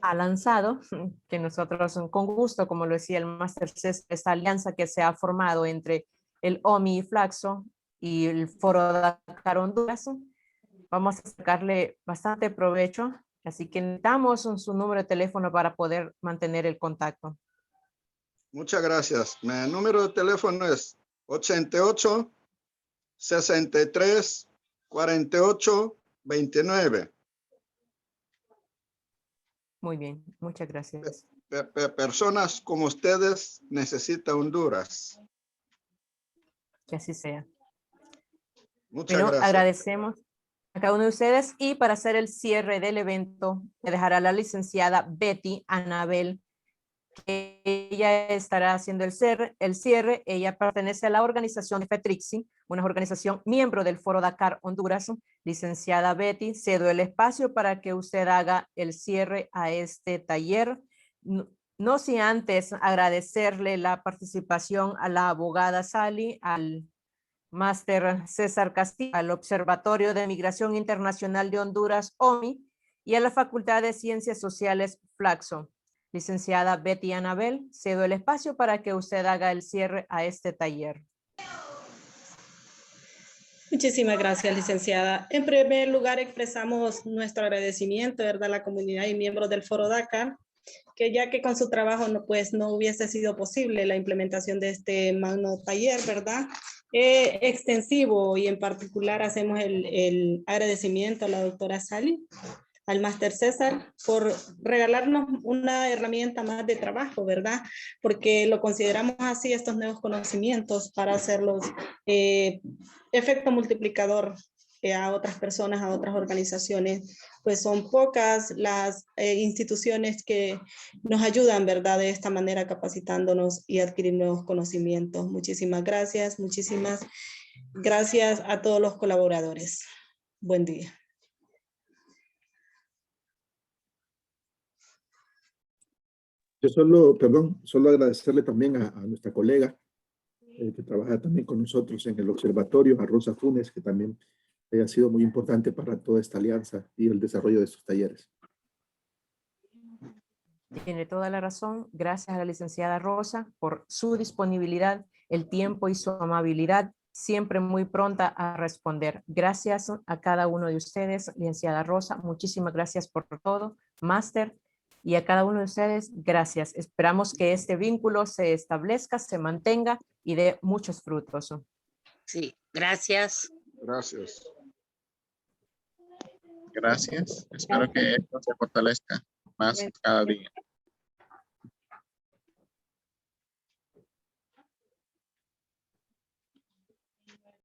Speaker 1: ha lanzado, que nosotros con gusto, como lo decía el máster César, esta alianza que se ha formado entre el OMI y Flaxo y el Foro Dakar Honduras, vamos a sacarle bastante provecho, así que necesitamos su número de teléfono para poder mantener el contacto.
Speaker 7: Muchas gracias. Mi número de teléfono es 88 63 48 29.
Speaker 1: Muy bien, muchas gracias.
Speaker 7: Personas como ustedes necesita Honduras.
Speaker 1: Que así sea.
Speaker 7: Muchas
Speaker 1: Bueno,
Speaker 7: gracias.
Speaker 1: agradecemos a cada uno de ustedes y para hacer el cierre del evento, me dejará la licenciada Betty Anabel, que ella estará haciendo el cierre. Ella pertenece a la organización de FETRIXI, una organización miembro del Foro Dakar Honduras. Licenciada Betty, cedo el espacio para que usted haga el cierre a este taller. No sin antes agradecerle la participación a la abogada Sally, al máster César Castillo, al Observatorio de Migración Internacional de Honduras, OMI, y a la Facultad de Ciencias Sociales, Flaxo. Licenciada Betty Anabel, cedo el espacio para que usted haga el cierre a este taller.
Speaker 10: Muchísimas gracias, licenciada. En primer lugar, expresamos nuestro agradecimiento, ¿verdad?, a la comunidad y miembros del Foro Dakar, que ya que con su trabajo no hubiese sido posible la implementación de este magno taller, ¿verdad? Extensivo, y en particular hacemos el agradecimiento a la doctora Sally, al máster César, por regalarnos una herramienta más de trabajo, ¿verdad? Porque lo consideramos así, estos nuevos conocimientos, para hacerlos efecto multiplicador a otras personas, a otras organizaciones. Pues son pocas las instituciones que nos ayudan, ¿verdad?, de esta manera, capacitándonos y adquirir nuevos conocimientos. Muchísimas gracias a todos los colaboradores. Buen día.
Speaker 8: Yo solo agradecerle también a nuestra colega que trabaja también con nosotros en el observatorio, a Rosa Funes, que también ha sido muy importante para toda esta alianza y el desarrollo de estos talleres.
Speaker 1: Tiene toda la razón. Gracias a la licenciada Rosa por su disponibilidad, el tiempo y su amabilidad, siempre muy pronta a responder. Gracias a cada uno de ustedes, licenciada Rosa, muchísimas gracias por todo. Máster, y a cada uno de ustedes, gracias. Esperamos que este vínculo se establezca, se mantenga y dé muchos frutos.
Speaker 5: Sí, gracias.
Speaker 7: Gracias.
Speaker 11: Gracias. Espero que esto se fortalezca más cada día.